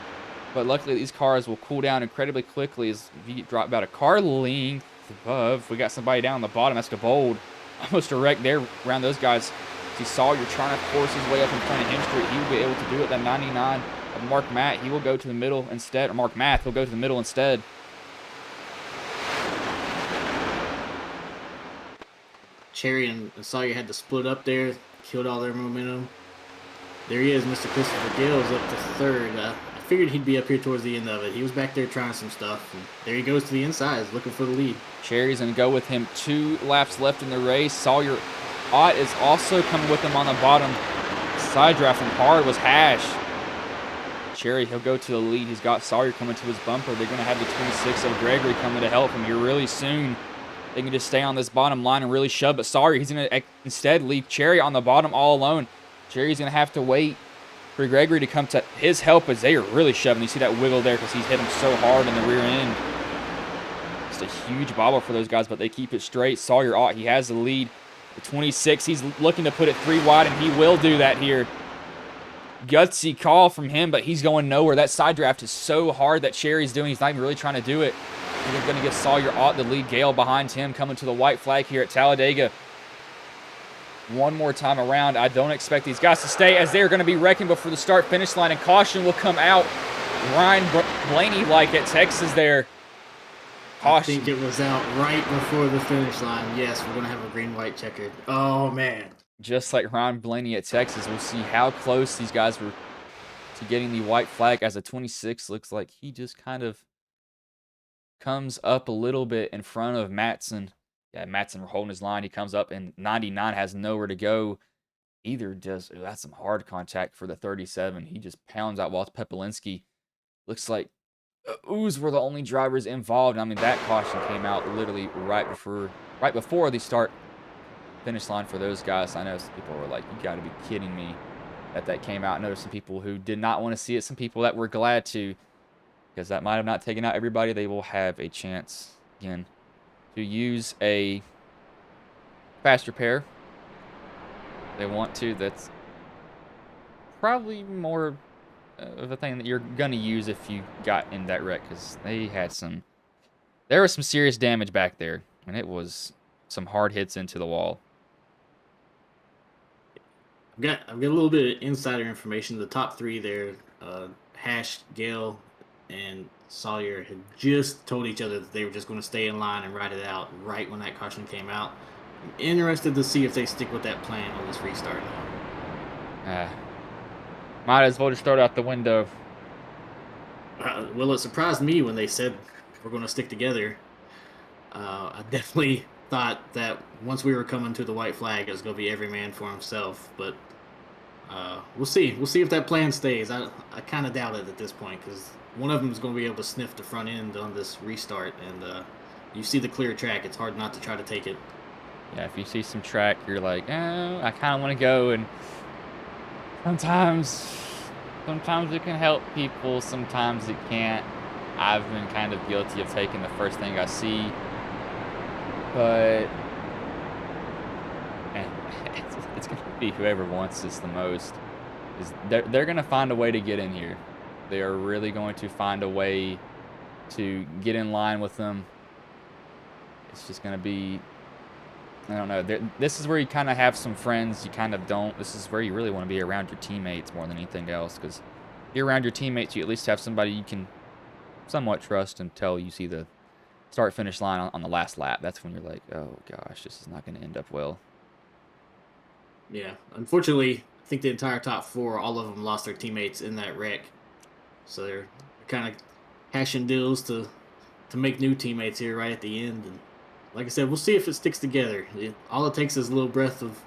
[SPEAKER 1] But luckily, these cars will cool down incredibly quickly as you drop about a car length above. We got somebody down on the bottom. That's Gabold. Almost a wreck there around those guys. As you saw, you're trying to force his way up in front of Hemstreet. He will be able to do it. That 99 of Mark Matt, he will go to the middle instead. Or Mark Math will go to the middle instead.
[SPEAKER 2] Cherry and Sawyer had to split up there, killed all their momentum. There he is, Mr. Christopher Gill's up to 3rd. I figured he'd be up here towards the end of it. He was back there trying some stuff. And there he goes to the inside, looking for the lead.
[SPEAKER 1] Cherry's going to go with him. 2 laps left in the race. Sawyer Ott is also coming with him on the bottom. Side drafting hard was Hash. Cherry, he'll go to the lead. He's got Sawyer coming to his bumper. They're going to have the 26 of Gregory coming to help him here really soon. They can just stay on this bottom line and really shove. But Sawyer, he's going to instead leave Cherry on the bottom all alone. Cherry's going to have to wait for Gregory to come to his help as they are really shoving. You see that wiggle there because he's hit him so hard in the rear end. Just a huge bobble for those guys, but they keep it straight. Sawyer, he has the lead. The 26, he's looking to put it 3 wide, and he will do that here. Gutsy call from him, but he's going nowhere. That side draft is so hard that Cherry's doing. He's not even really trying to do it. They're going to give Sawyer Ott the lead. Gale behind him coming to the white flag here at Talladega. One more time around. I don't expect these guys to stay as they're going to be wrecking before the start-finish line, and caution will come out. Ryan Blaney like at Texas there. Caution.
[SPEAKER 2] I think it was out right before the finish line. Yes, we're going to have a green-white checkered. Oh, man.
[SPEAKER 1] Just like Ryan Blaney at Texas, we'll see how close these guys were to getting the white flag, as a 26 looks like he just kind of comes up a little bit in front of Matson. Yeah, Matson holding his line. He comes up, and 99 has nowhere to go. Either just, that's some hard contact for the 37. He just pounds out Walt Pepelinski. Looks like Ooze were the only drivers involved. I mean, that caution came out literally right before the finish line for those guys. I know some people were like, you got to be kidding me that came out. I know there's some people who did not want to see it, some people that were glad to, because that might have not taken out everybody. They will have a chance again to use a fast repair. They want to. That's probably more of a thing that you're gonna use if you got in that wreck, because there was some serious damage back there, and it was some hard hits into the wall.
[SPEAKER 2] I've got a little bit of insider information. The top 3 there, Hash, Gale, and Sawyer had just told each other that they were just going to stay in line and ride it out right when that caution came out. I'm interested to see if they stick with that plan on this restart now.
[SPEAKER 1] Might as well just throw it out the window.
[SPEAKER 2] Well, it surprised me when they said we're going to stick together. I definitely thought that once we were coming to the white flag, it was going to be every man for himself. But we'll see. We'll see if that plan stays. I kind of doubt it at this point, because one of them is going to be able to sniff the front end on this restart. And you see the clear track. It's hard not to try to take it.
[SPEAKER 1] Yeah, if you see some track, you're like, oh, I kind of want to go. And sometimes it can help people. Sometimes it can't. I've been kind of guilty of taking the first thing I see. But it's going to be whoever wants this the most. They're going to find a way to get in here. They are really going to find a way to get in line with them. It's just going to be, I don't know. This is where you kind of have some friends. You kind of don't. This is where you really want to be around your teammates more than anything else. Because if you're around your teammates, you at least have somebody you can somewhat trust until you see the start finish line on the last lap. That's when you're like, oh gosh, this is not going to end up well.
[SPEAKER 2] Yeah, unfortunately, I think the entire top four, all of them lost their teammates in that wreck. So they're kind of hashing deals to make new teammates here right at the end. And like I said, we'll see if it sticks together. All it takes is a little breath of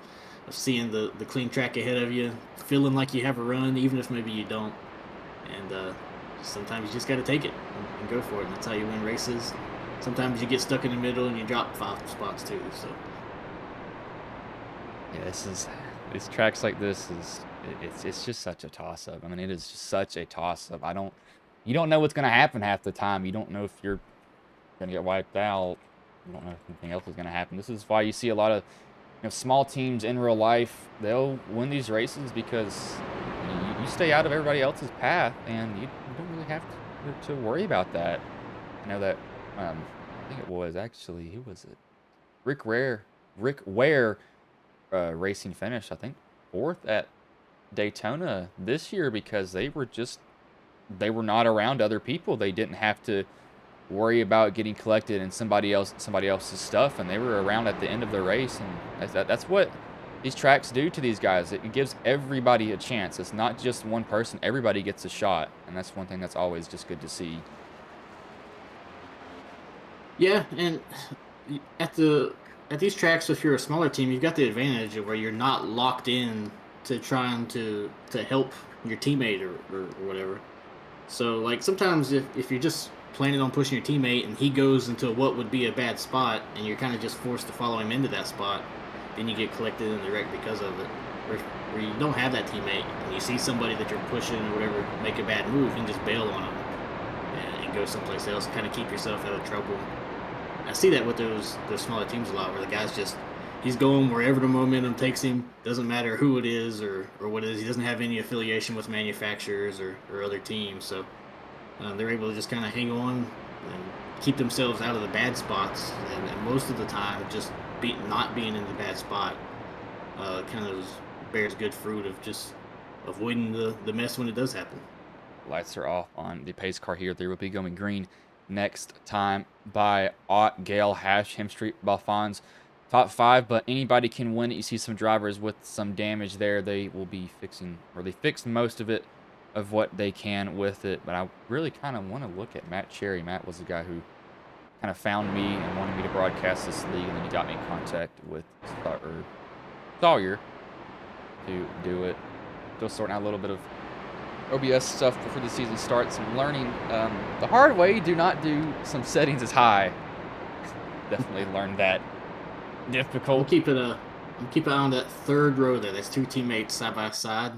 [SPEAKER 2] seeing the clean track ahead of you, feeling like you have a run, even if maybe you don't. And sometimes you just got to take it and go for it. And that's how you win races. Sometimes you get stuck in the middle and you drop 5 spots too. So
[SPEAKER 1] Yeah, it's tracks like this is it's just such a toss up. I mean, it is just such a toss up. You don't know what's gonna happen half the time. You don't know if you're gonna get wiped out. You don't know if anything else is gonna happen. This is why you see a lot of small teams in real life. They'll win these races because you stay out of everybody else's path, and you don't really have to worry about that. I know that I think it was actually who was it? Rick Ware racing finish, I think, 4th at Daytona this year because they were not around other people. They didn't have to worry about getting collected in somebody else's stuff, and they were around at the end of the race. And that's what these tracks do to these guys. It gives everybody a chance. It's not just one person. Everybody gets a shot, and that's one thing that's always just good to see.
[SPEAKER 2] yeah, and at these tracks, if you're a smaller team, you've got the advantage of where you're not locked in to trying to help your teammate or whatever. So like sometimes if you're just planning on pushing your teammate and he goes into what would be a bad spot and you're kind of just forced to follow him into that spot, then you get collected in the wreck because of it. Where you don't have that teammate and you see somebody that you're pushing or whatever make a bad move, you can just bail on them and go someplace else, kind of keep yourself out of trouble. I see that with those smaller teams a lot, where the guy's he's going wherever the momentum takes him. Doesn't matter who it is or what it is. He doesn't have any affiliation with manufacturers or other teams, so they're able to just kind of hang on and keep themselves out of the bad spots. And most of the time, just not being in the bad spot kind of bears good fruit of just avoiding the mess when it does happen.
[SPEAKER 1] Lights are off on the pace car here. They will be going green next time by Ott, Gale, Hash, Hemstreet, Balfons. Top 5, but anybody can win it. You see some drivers with some damage there. They will be fixing, or they fixed most of it, of what they can with it. But I really kind of want to look at Matt Cherry. Matt was the guy who kind of found me and wanted me to broadcast this league, and then he got me in contact with Sawyer to do it. Still sorting out a little bit of OBS stuff before the season starts. I'm learning the hard way. Do not do some settings as high. Definitely learned that. Difficult.
[SPEAKER 2] I'm keeping an eye on that third row there. There's 2 teammates side by side.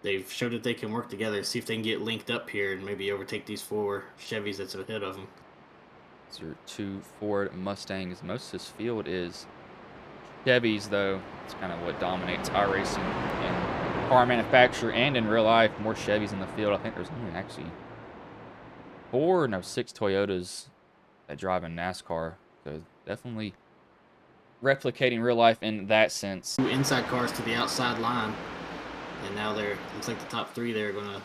[SPEAKER 2] They've showed that they can work together. See if they can get linked up here and maybe overtake these 4 Chevys that's ahead of them.
[SPEAKER 1] These are 2 Ford Mustangs. Most of this field is Chevys, though. It's kind of what dominates our racing in car manufacturer and in real life. More Chevys in the field. I think there's only actually 6 Toyotas that drive in NASCAR. So definitely replicating real life in that sense.
[SPEAKER 2] 2 inside cars to the outside line, and now looks like the top 3 there are gonna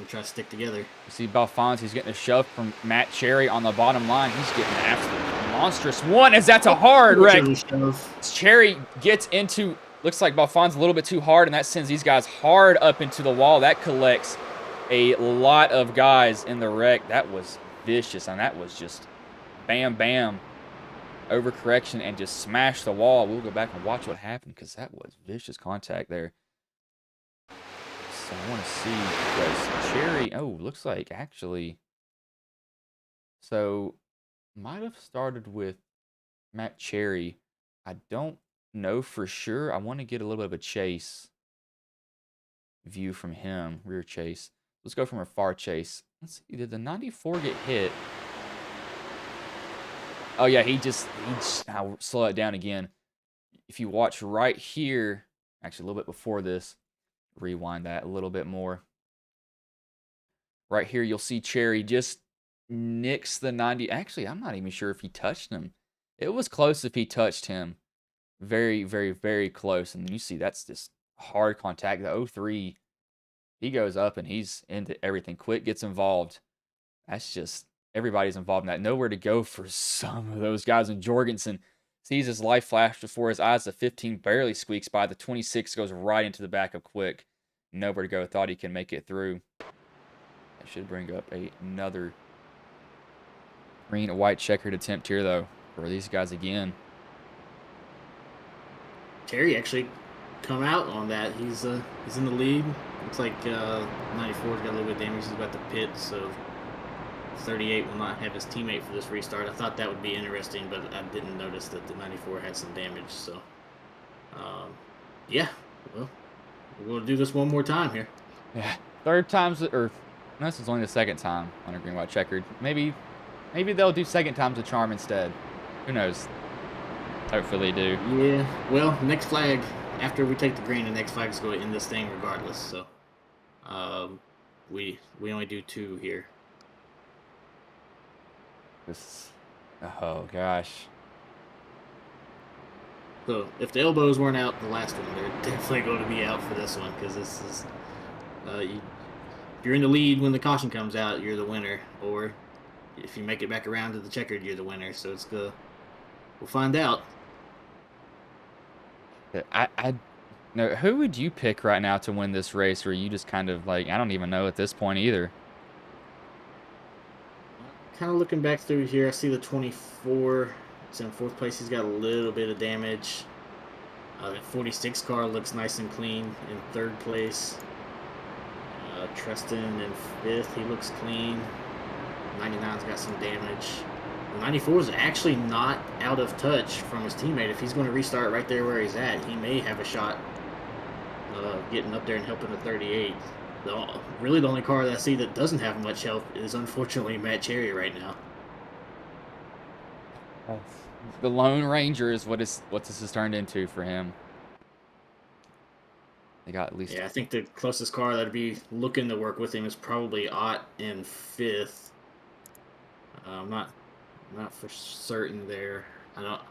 [SPEAKER 2] try to stick together.
[SPEAKER 1] You see Balfons, he's getting a shove from Matt Cherry on the bottom line. He's getting an absolute monstrous one, as that's a hard wreck. Cherry gets into, looks like Balfons a little bit too hard, and that sends these guys hard up into the wall. That collects a lot of guys in the wreck. That was vicious, and that was just bam, bam. Overcorrection and just smash the wall. We'll go back and watch what happened because that was vicious contact there. So I want to see because Cherry, looks like actually, so might have started with Matt Cherry. I don't know for sure. I want to get a little bit of a chase view from him, rear chase. Let's go from a far chase. Let's see, did the 94 get hit? Oh, yeah, I'll slow it down again. If you watch right here, actually a little bit before this, rewind that a little bit more. Right here, you'll see Cherry just nicks the 90. Actually, I'm not even sure if he touched him. It was close if he touched him. Very, very, very close. And you see that's just hard contact. The 03, he goes up and he's into everything. Quick gets involved. That's just everybody's involved in that. Nowhere to go for some of those guys. And Jorgensen sees his life flash before his eyes. The 15 barely squeaks by. The 26 goes right into the back of Quick. Nowhere to go. Thought he can make it through. That should bring up another green and white checkered attempt here, though, for these guys again.
[SPEAKER 2] Terry actually come out on that. He's in the lead. Looks like 94's got a little bit of damage. He's about to pit, so 38 will not have his teammate for this restart. I thought that would be interesting, but I didn't notice that the 94 had some damage. So, yeah, well, we're going to do this one more time here.
[SPEAKER 1] Yeah, third time's, or no, this is only the second time on a green white checkered. Maybe they'll do second time's a charm instead. Who knows? Hopefully they do.
[SPEAKER 2] Yeah, well, next flag, after we take the green, the next flag is going to end this thing regardless. So, we only do 2 here.
[SPEAKER 1] Oh gosh.
[SPEAKER 2] So if the elbows weren't out the last one, they're definitely going to be out for this one, because this is if you're in the lead when the caution comes out, you're the winner, or if you make it back around to the checkered, you're the winner. So it's good. We'll find out.
[SPEAKER 1] I no. Who would you pick right now to win this race? Or you just kind of like, I don't even know at this point either.
[SPEAKER 2] Kind of looking back through here, I see the 24. It's in 4th place. He's got a little bit of damage. That 46 car looks nice and clean in 3rd place. Tristan in 5th. He looks clean. 99's got some damage. The 94 is actually not out of touch from his teammate. If he's going to restart right there where he's at, he may have a shot getting up there and helping the 38. Really, the only car that I see that doesn't have much health is, unfortunately, Matt Cherry right now.
[SPEAKER 1] The Lone Ranger is what this has turned into for him. They got at least...
[SPEAKER 2] Yeah, I think the closest car that'd be looking to work with him is probably Ott in 5th. I'm not for certain there. I don't.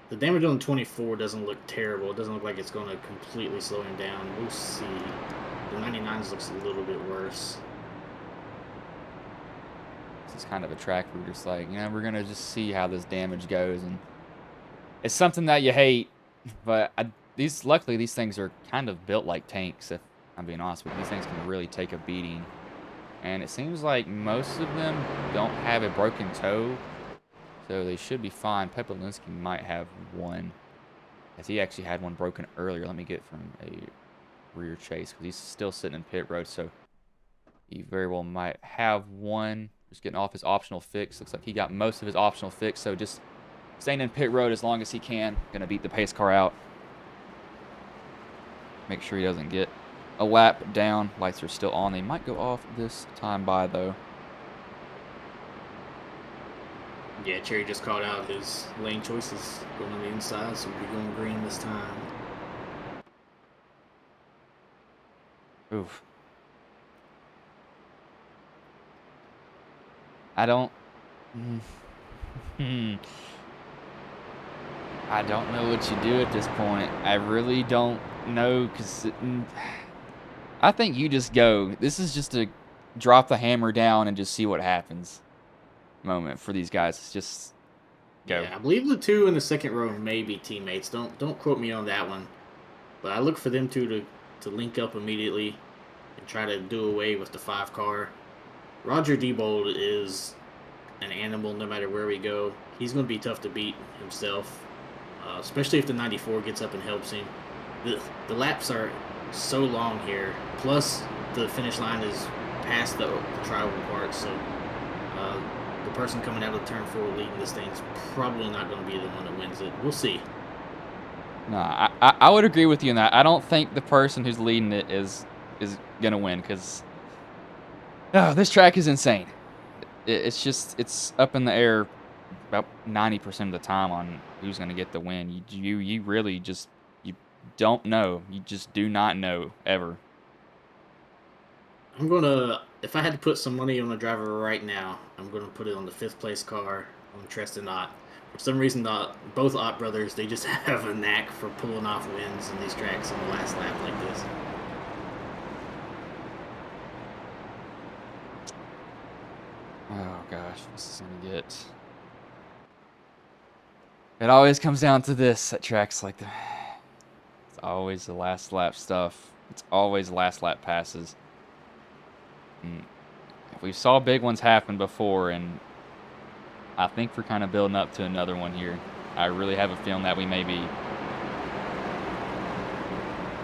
[SPEAKER 2] The damage on the 24 doesn't look terrible. It doesn't look like it's going to completely slow him down. We'll see. The 99s looks a little bit worse.
[SPEAKER 1] This is kind of a track where we're just like, we're going to just see how this damage goes. And it's something that you hate, but luckily these things are kind of built like tanks, if I'm being honest with you. These things can really take a beating. And it seems like most of them don't have a broken toe, so they should be fine. Pepelinski might have one, as he actually had one broken earlier. Let me get from a rear chase, because he's still sitting in pit road, so he very well might have one. Just getting off his optional fix. Looks like he got most of his optional fix, so just staying in pit road as long as he can. Gonna beat the pace car out. Make sure he doesn't get a lap down. Lights are still on. They might go off this time by, though.
[SPEAKER 2] Yeah, Cherry just called out his lane choices going on the inside, so we'll be going green this time.
[SPEAKER 1] Oof. I don't know what you do at this point. I really don't know, because I think you just go. This is just a drop the hammer down and just see what happens moment for these guys. It's just go.
[SPEAKER 2] Yeah, I believe the 2 in the 2nd row may be teammates. Don't quote me on that one. But I look for them two to link up immediately and try to do away with the 5 car. Roger Diebold is an animal no matter where we go. He's going to be tough to beat himself, especially if the 94 gets up and helps him. The laps are so long here, plus the finish line is past the drivable part, so the person coming out of turn 4 leading this thing is probably not going to be the one that wins it. We'll see.
[SPEAKER 1] No, I would agree with you on that. I don't think the person who's leading it is going to win, because this track is insane. It's up in the air about 90% of the time on who's going to get the win. You really just, you don't know. You just do not know, ever.
[SPEAKER 2] I'm going to, if I had to put some money on a driver right now, I'm going to put it on the 5th place car on Tristan Ott. For some reason, both Ott brothers, they just have a knack for pulling off wins in these tracks on the last lap like this.
[SPEAKER 1] Oh, gosh, this is gonna get. It always comes down to this at tracks like that. It's always the last lap stuff. It's always last lap passes. And we saw big ones happen before, and I think we're kind of building up to another one here. I really have a feeling that we may be.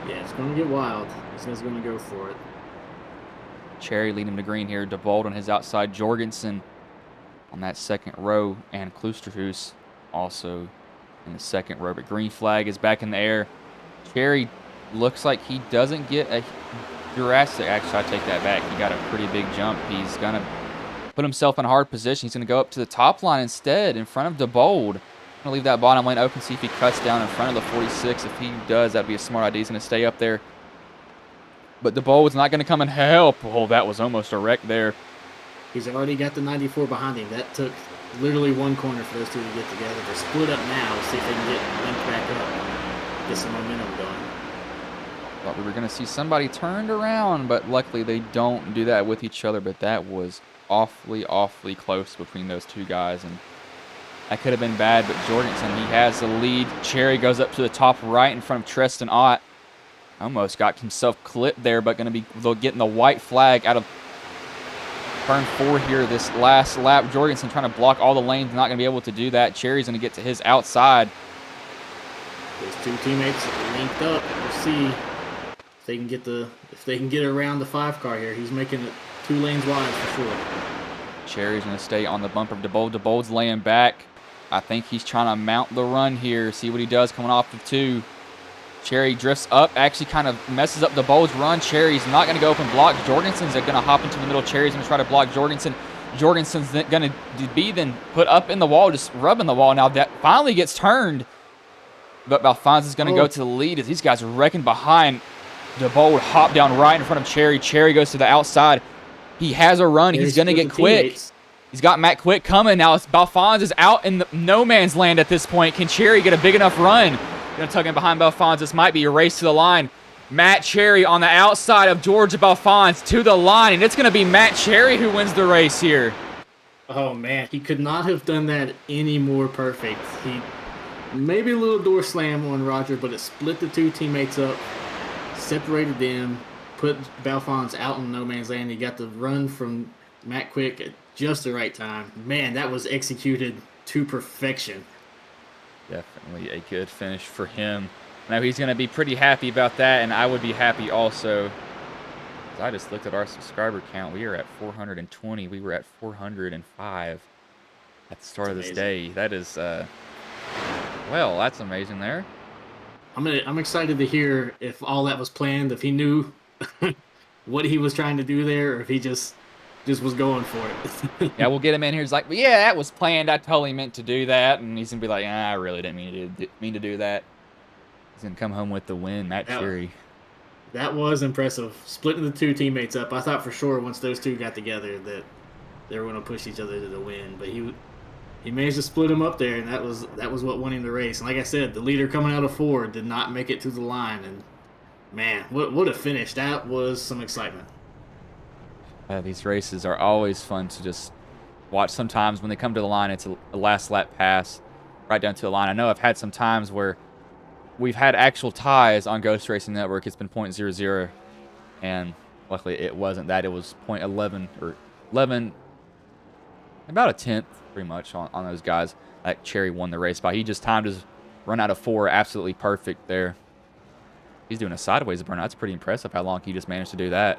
[SPEAKER 2] Yeah, it's going to get wild. This guy's going to go for it.
[SPEAKER 1] Cherry leading him to green here. DeBold on his outside. Jorgensen on that second row. And Klusterhuis also in the second row. But green flag is back in the air. Cherry looks like he doesn't get a Jurassic. Actually, I take that back. He got a pretty big jump. He's going to put himself in a hard position. He's going to go up to the top line instead in front of DeBold. Going to leave that bottom lane open, see if he cuts down in front of the 46. If he does, that'd be a smart idea. He's going to stay up there. But DeBold's not going to come and help. Oh, that was almost a wreck there.
[SPEAKER 2] He's already got the 94 behind him. That took literally one corner for those two to get together. They're split up now. See if they can get linked back up. Get some momentum going.
[SPEAKER 1] Thought we were going to see somebody turned around, but luckily they don't do that with each other. But that was awfully close between those two guys, and that could have been bad. But Jorgensen, he has the lead. Cherry goes up to the top right in front of Tristan Ott. Almost got himself clipped there, but going to be getting the white flag out of turn 4 here this last lap. Jorgensen trying to block all the lanes, not going to be able to do that. Cherry's going to get to his outside.
[SPEAKER 2] Those two teammates linked up. We'll see if they can get around the 5 car here. He's making it 2 lanes wide for sure.
[SPEAKER 1] Cherry's going to stay on the bumper of DeBold. DeBold's laying back. I think he's trying to mount the run here. See what he does coming off the 2. Cherry drifts up, actually kind of messes up DeBold's run. Cherry's not going to go up and block. Jorgensen's going to hop into the middle. Cherry's going to try to block Jorgensen. Jorgensen's going to be then put up in the wall, just rubbing the wall. Now that finally gets turned. But Alfonso's going to go to the lead as these guys are wrecking behind. DeBold hop down right in front of Cherry. Cherry goes to the outside. He has a run. He's going to get quick.
[SPEAKER 2] Teammates.
[SPEAKER 1] He's got Matt Quick coming. Now Balfonz is out in the no man's land at this point. Can Cherry get a big enough run? Going to tug in behind Balfonz. This might be a race to the line. Matt Cherry on the outside of Georgia Balfonz to the line. And it's going to be Matt Cherry who wins the race here.
[SPEAKER 2] Oh, man. He could not have done that any more perfect. He maybe a little door slam on Roger, but it split the 2 teammates up, separated them, put Balfonz out in no man's land. He got the run from Matt Quick at just the right time. Man, that was executed to perfection.
[SPEAKER 1] Definitely a good finish for him. Now he's going to be pretty happy about that, and I would be happy also. I just looked at our subscriber count. We are at 420. We were at 405 at the start of this day. That is, well, that's amazing there.
[SPEAKER 2] I'm excited to hear if all that was planned, if he knew what he was trying to do there, or if he just was going for it.
[SPEAKER 1] Yeah, we'll get him in here. He's like, well, yeah, that was planned. I totally meant to do that. And he's going to be like, I really didn't mean to do that. He's going to come home with the win, Matt Cherry.
[SPEAKER 2] That was impressive. Splitting the 2 teammates up. I thought for sure once those 2 got together that they were going to push each other to the win. But he managed to split them up there, and that was what won him the race. And like I said, the leader coming out of 4 did not make it to the line. And, man, what a finish. That was some excitement.
[SPEAKER 1] These races are always fun to just watch. Sometimes when they come to the line, it's a last lap pass right down to the line. I know I've had some times where we've had actual ties on Ghost Racing Network. It's been .00, and luckily it wasn't that. It was .11 or 11, about a tenth pretty much on those guys. Like Cherry won the race by. He just timed his run out of 4 absolutely perfect there. He's doing a sideways burn. That's pretty impressive how long he just managed to do that.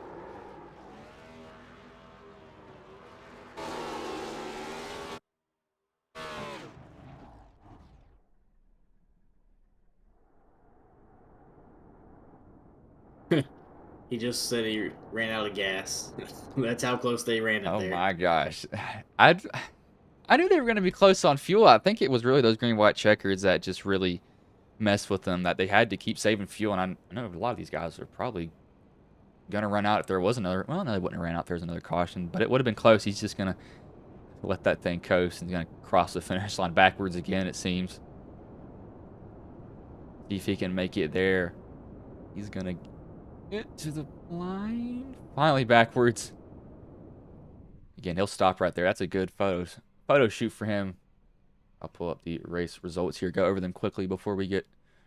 [SPEAKER 2] He just said he ran out of gas. That's how close they ran it there.
[SPEAKER 1] Oh my gosh. I knew they were going to be close on fuel. I think it was really those green-white checkers that just really messed with them, that they had to keep saving fuel. And I know a lot of these guys are probably going to run out if there was another. Well, no, they wouldn't have ran out if there was another caution, but it would have been close. He's just going to let that thing coast and going to cross the finish line backwards again, it seems. See if he can make it there. He's going to get to the line. Finally backwards. Again, he'll stop right there. That's a good photo shoot for him. I'll pull up the race results here, go over them quickly before we get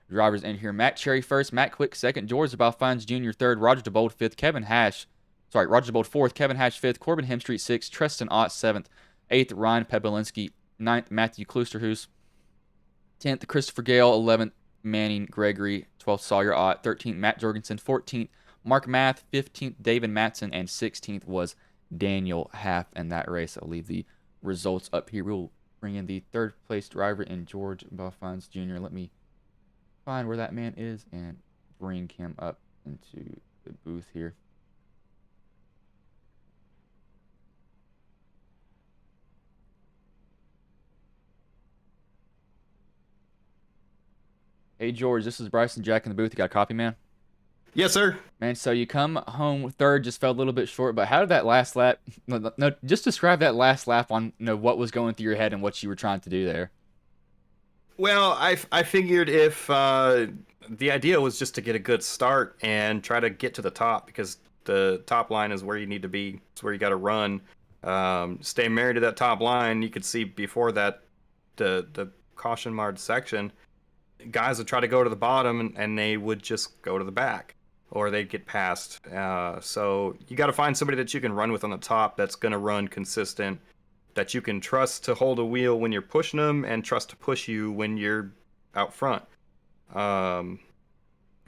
[SPEAKER 1] drivers in here. Matt Cherry first, Matt Quick second, George Balfines Jr. third, Roger DeBold fifth, Roger DeBold fourth, Kevin Hash fifth, Corbin Hemstreet sixth, Tristan Ott seventh, eighth, Ryan Pebelinski ninth, Matthew Klusterhuis 10th, Christopher Gale 11th, Manning Gregory 12th, Sawyer Ott 13th, Matt Jorgensen 14th, Mark Math 15th, David Matson, and 16th was Daniel Half in that race. I'll leave the results up here. We'll bring in the third place driver in George Balfines Jr. Let me find where that man is and bring him up into the booth here. Hey, George, this is Bryson Jack in the booth. You got a copy, man?
[SPEAKER 3] Yes, sir.
[SPEAKER 1] Man, so you come home third, just fell a little bit short, but how did that last lap, no, just describe that last lap on, what was going through your head and what you were trying to do there.
[SPEAKER 3] Well, I figured if the idea was just to get a good start and try to get to the top, because the top line is where you need to be. It's where you got to run. Stay married to that top line. You could see before that the caution marked section, guys would try to go to the bottom and they would just go to the back, or they'd get past. So you got to find somebody that you can run with on the top that's going to run consistent, that you can trust to hold a wheel when you're pushing them and trust to push you when you're out front. So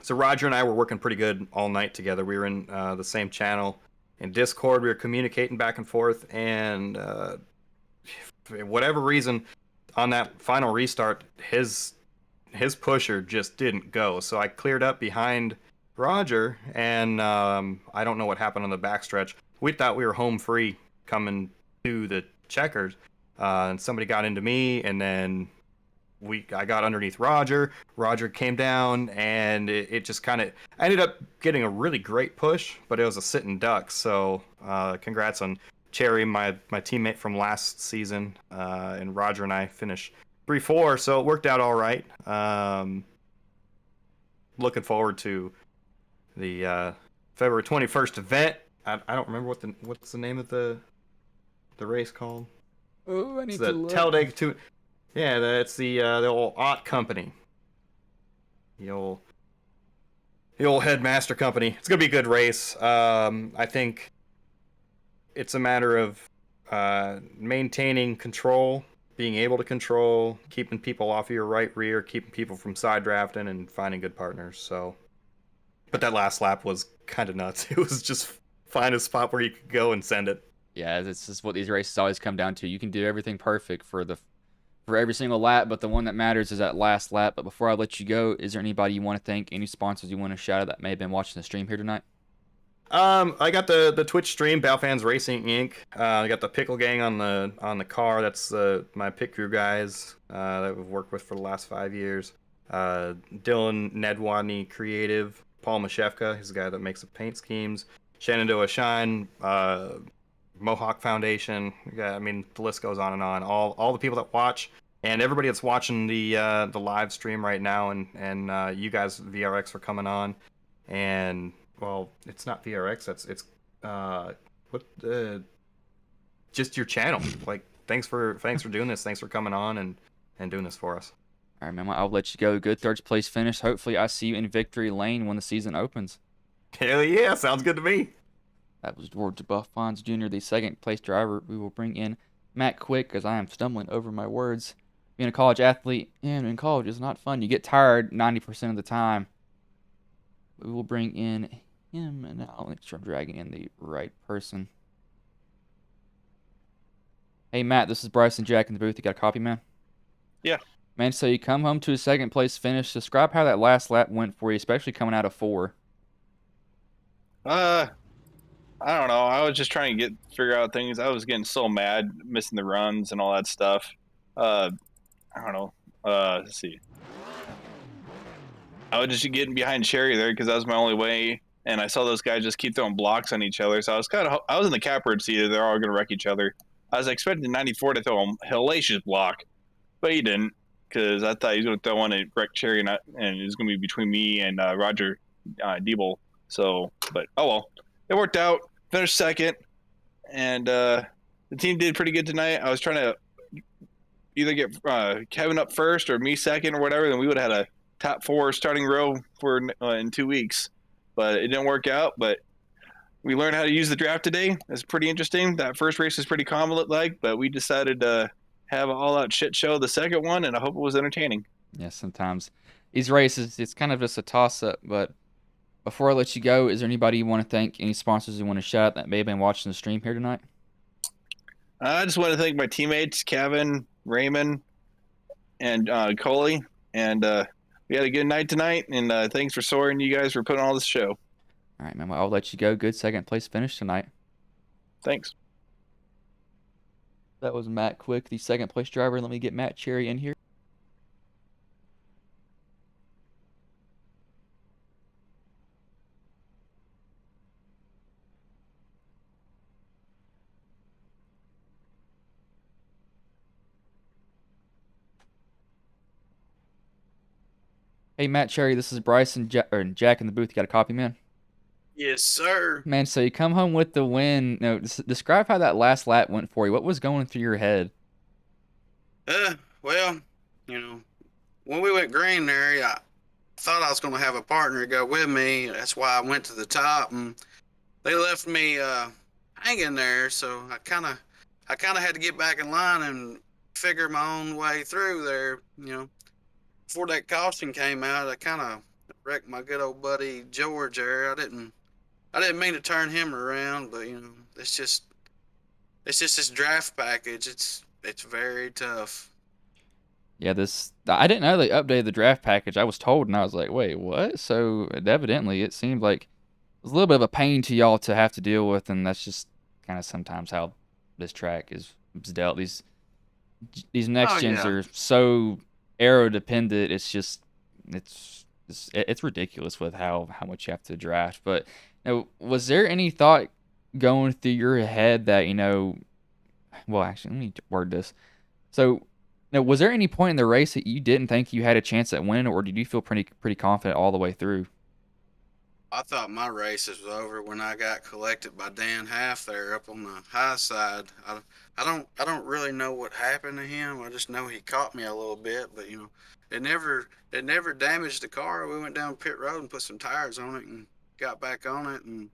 [SPEAKER 3] Roger and I were working pretty good all night together. We were in the same channel in Discord. We were communicating back and forth, and for whatever reason, on that final restart, his pusher just didn't go. So I cleared up behind Roger, and I don't know what happened on the backstretch. We thought we were home free coming to the checkers, and somebody got into me, and then I got underneath Roger. Roger came down, and it just kind of... I ended up getting a really great push, but it was a sit and duck. So congrats on Cherry, my teammate from last season, and Roger and I finished 3-4, so it worked out all right. Looking forward to the February 21st event. I don't remember what's the name of the race called.
[SPEAKER 1] Oh, I need
[SPEAKER 3] to look. Talladega Super. Yeah, that's the old Ott company. The old headmaster company. It's gonna be a good race. I think it's a matter of maintaining control, being able to control, keeping people off of your right rear, keeping people from side drafting, and finding good partners. So, but that last lap was kind of nuts. It was just find a spot where you could go and send it.
[SPEAKER 1] Yeah, this is what these races always come down to. You can do everything perfect for every single lap, but the one that matters is that last lap. But before I let you go, is there anybody you want to thank, any sponsors you want to shout out that may have been watching the stream here tonight?
[SPEAKER 3] I got the Twitch stream, Balfans Racing Inc. I got the Pickle Gang on the car. That's my pit crew guys that we've worked with for the last 5 years. Dylan Nedwadney Creative, Paul Mashevka, he's the guy that makes the paint schemes. Shenandoah Shine, Mohawk Foundation. Yeah, I mean the list goes on and on. All the people that watch and everybody that's watching the live stream right now, and you guys VRX for coming on, and well, it's not VRX. It's just your channel. Like, thanks for doing this. Thanks for coming on and doing this for us.
[SPEAKER 1] All right, man. I'll let you go. Good third place finish. Hopefully, I see you in victory lane when the season opens.
[SPEAKER 3] Hell yeah! Sounds good to me.
[SPEAKER 1] That was George Balfines Jr., the second place driver. We will bring in Matt Quick, as I am stumbling over my words. Being a college athlete and in college is not fun. You get tired 90% of the time. We will bring in him, and I'll make sure I'm dragging in the right person. Hey, Matt, this is Bryson Jack in the booth. You got a copy, man?
[SPEAKER 4] Yeah.
[SPEAKER 1] Man, so you come home to a second place finish. Describe how that last lap went for you, especially coming out of 4.
[SPEAKER 4] I don't know. I was just trying to figure out things. I was getting so mad, missing the runs and all that stuff. I don't know. Let's see. I was just getting behind Cherry there because that was my only way, and I saw those guys just keep throwing blocks on each other. So I was in the catbird seat. They're all going to wreck each other. I was expecting 94 to throw a hellacious block, but he didn't, because I thought he was going to throw one at wreck Cherry, and it was going to be between me and Roger Diebel. So, but oh well, it worked out. Finished second, and the team did pretty good tonight. I was trying to either get Kevin up first or me second or whatever, then we would have had a top 4 starting row for in 2 weeks. But it didn't work out. But we learned how to use the draft today. It's pretty interesting. That first race was pretty calm, like, but we decided to have an all-out shit show the second one, and I hope it was entertaining.
[SPEAKER 1] Yeah, sometimes these races, it's kind of just a toss-up. But before I let you go, is there anybody you want to thank, any sponsors you want to shout out that may have been watching the stream here tonight?
[SPEAKER 4] I just want to thank my teammates, Kevin, Raymond, and Coley. And we had a good night tonight. And thanks for Soren, you guys, for putting on this show.
[SPEAKER 1] All right, man. Well, I'll let you go. Good second place finish tonight.
[SPEAKER 4] Thanks.
[SPEAKER 1] That was Matt Quick, the second place driver. Let me get Matt Cherry in here. Hey, Matt Cherry, this is Bryce and Jack in the booth. You got a copy, man?
[SPEAKER 5] Yes, sir.
[SPEAKER 1] Man, so you come home with the win. No, describe how that last lap went for you. What was going through your head?
[SPEAKER 5] Well, when we went green there, I thought I was going to have a partner go with me. That's why I went to the top, and they left me hanging there. So I kind of had to get back in line and figure my own way through there. Before that caution came out, I kind of wrecked my good old buddy George there. I didn't mean to turn him around, but it's just this draft package. It's very tough.
[SPEAKER 1] Yeah, I didn't know they updated the draft package. I was told, and I was like, wait, what? So evidently, it seemed like it was a little bit of a pain to y'all to have to deal with, and that's just kind of sometimes how this track is dealt. These next gens are so aero dependent. It's ridiculous with how much you have to draft. But was there any thought going through your head that well, actually, let me word this. So, was there any point in the race that you didn't think you had a chance at winning, or did you feel pretty confident all the way through?
[SPEAKER 5] I thought my race was over when I got collected by Dan Half there up on the high side. I don't really know what happened to him. I just know he caught me a little bit, but it never damaged the car. We went down pit road and put some tires on it and got back on it, and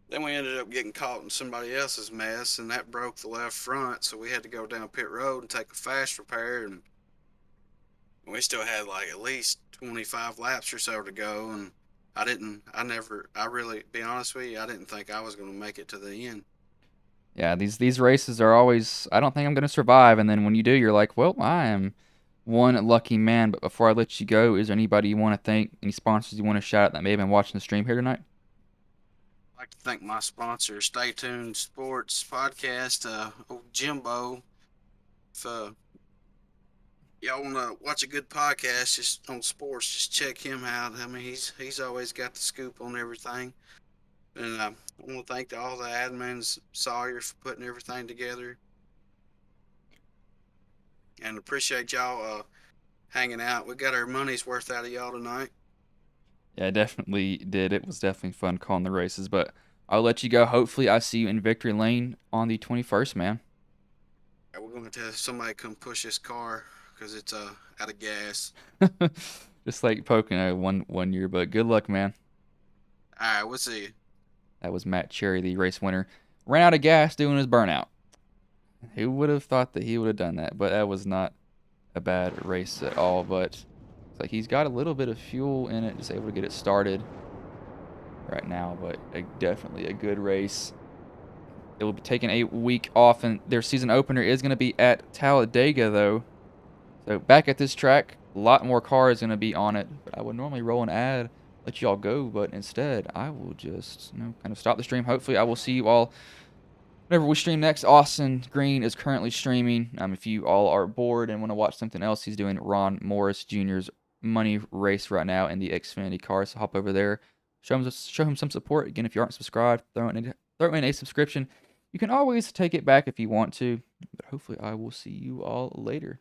[SPEAKER 5] then we ended up getting caught in somebody else's mess, and that broke the left front, so we had to go down pit road and take a fast repair, and we still had like at least 25 laps or so to go, and I really, be honest with you, I didn't think I was going to make it to the end.
[SPEAKER 1] Yeah, these races are always, I don't think I'm going to survive, and then when you do, you're like, well, I am one lucky man. But before I let you go, is there anybody you want to thank, any sponsors you want to shout out that may have been watching the stream here tonight?
[SPEAKER 5] I'd like to thank my sponsor, Stay Tuned Sports Podcast, old Jimbo. If y'all want to watch a good podcast just on sports, just check him out. I mean, he's always got the scoop on everything. And I want to thank all the admins, Sawyer, for putting everything together. And appreciate y'all hanging out. We got our money's worth out of y'all tonight.
[SPEAKER 1] Yeah, I definitely did. It was definitely fun calling the races, but I'll let you go. Hopefully, I see you in victory lane on the 21st, man.
[SPEAKER 5] Yeah, we're going to tell somebody come push this car because it's out of gas.
[SPEAKER 1] Just like Pocono one year, but good luck, man.
[SPEAKER 5] All right, we'll see you.
[SPEAKER 1] That was Matt Cherry, the race winner. Ran out of gas doing his burnout. Who would have thought that he would have done that? But that was not a bad race at all. But it's like he's got a little bit of fuel in it, just able to get it started right now. But definitely a good race. It will be taking a week off, and their season opener is going to be at Talladega, though. So back at this track, a lot more cars going to be on it. But I would normally roll an ad, let you all go, but instead I will just kind of stop the stream. Hopefully I will see you all whenever we stream next. Austin Green is currently streaming. If you all are bored and want to watch something else, he's doing Ron Morris Jr.'s money race right now in the Xfinity car. So hop over there, show him some support. Again, if you aren't subscribed, throw in a subscription. You can always take it back if you want to, but hopefully I will see you all later.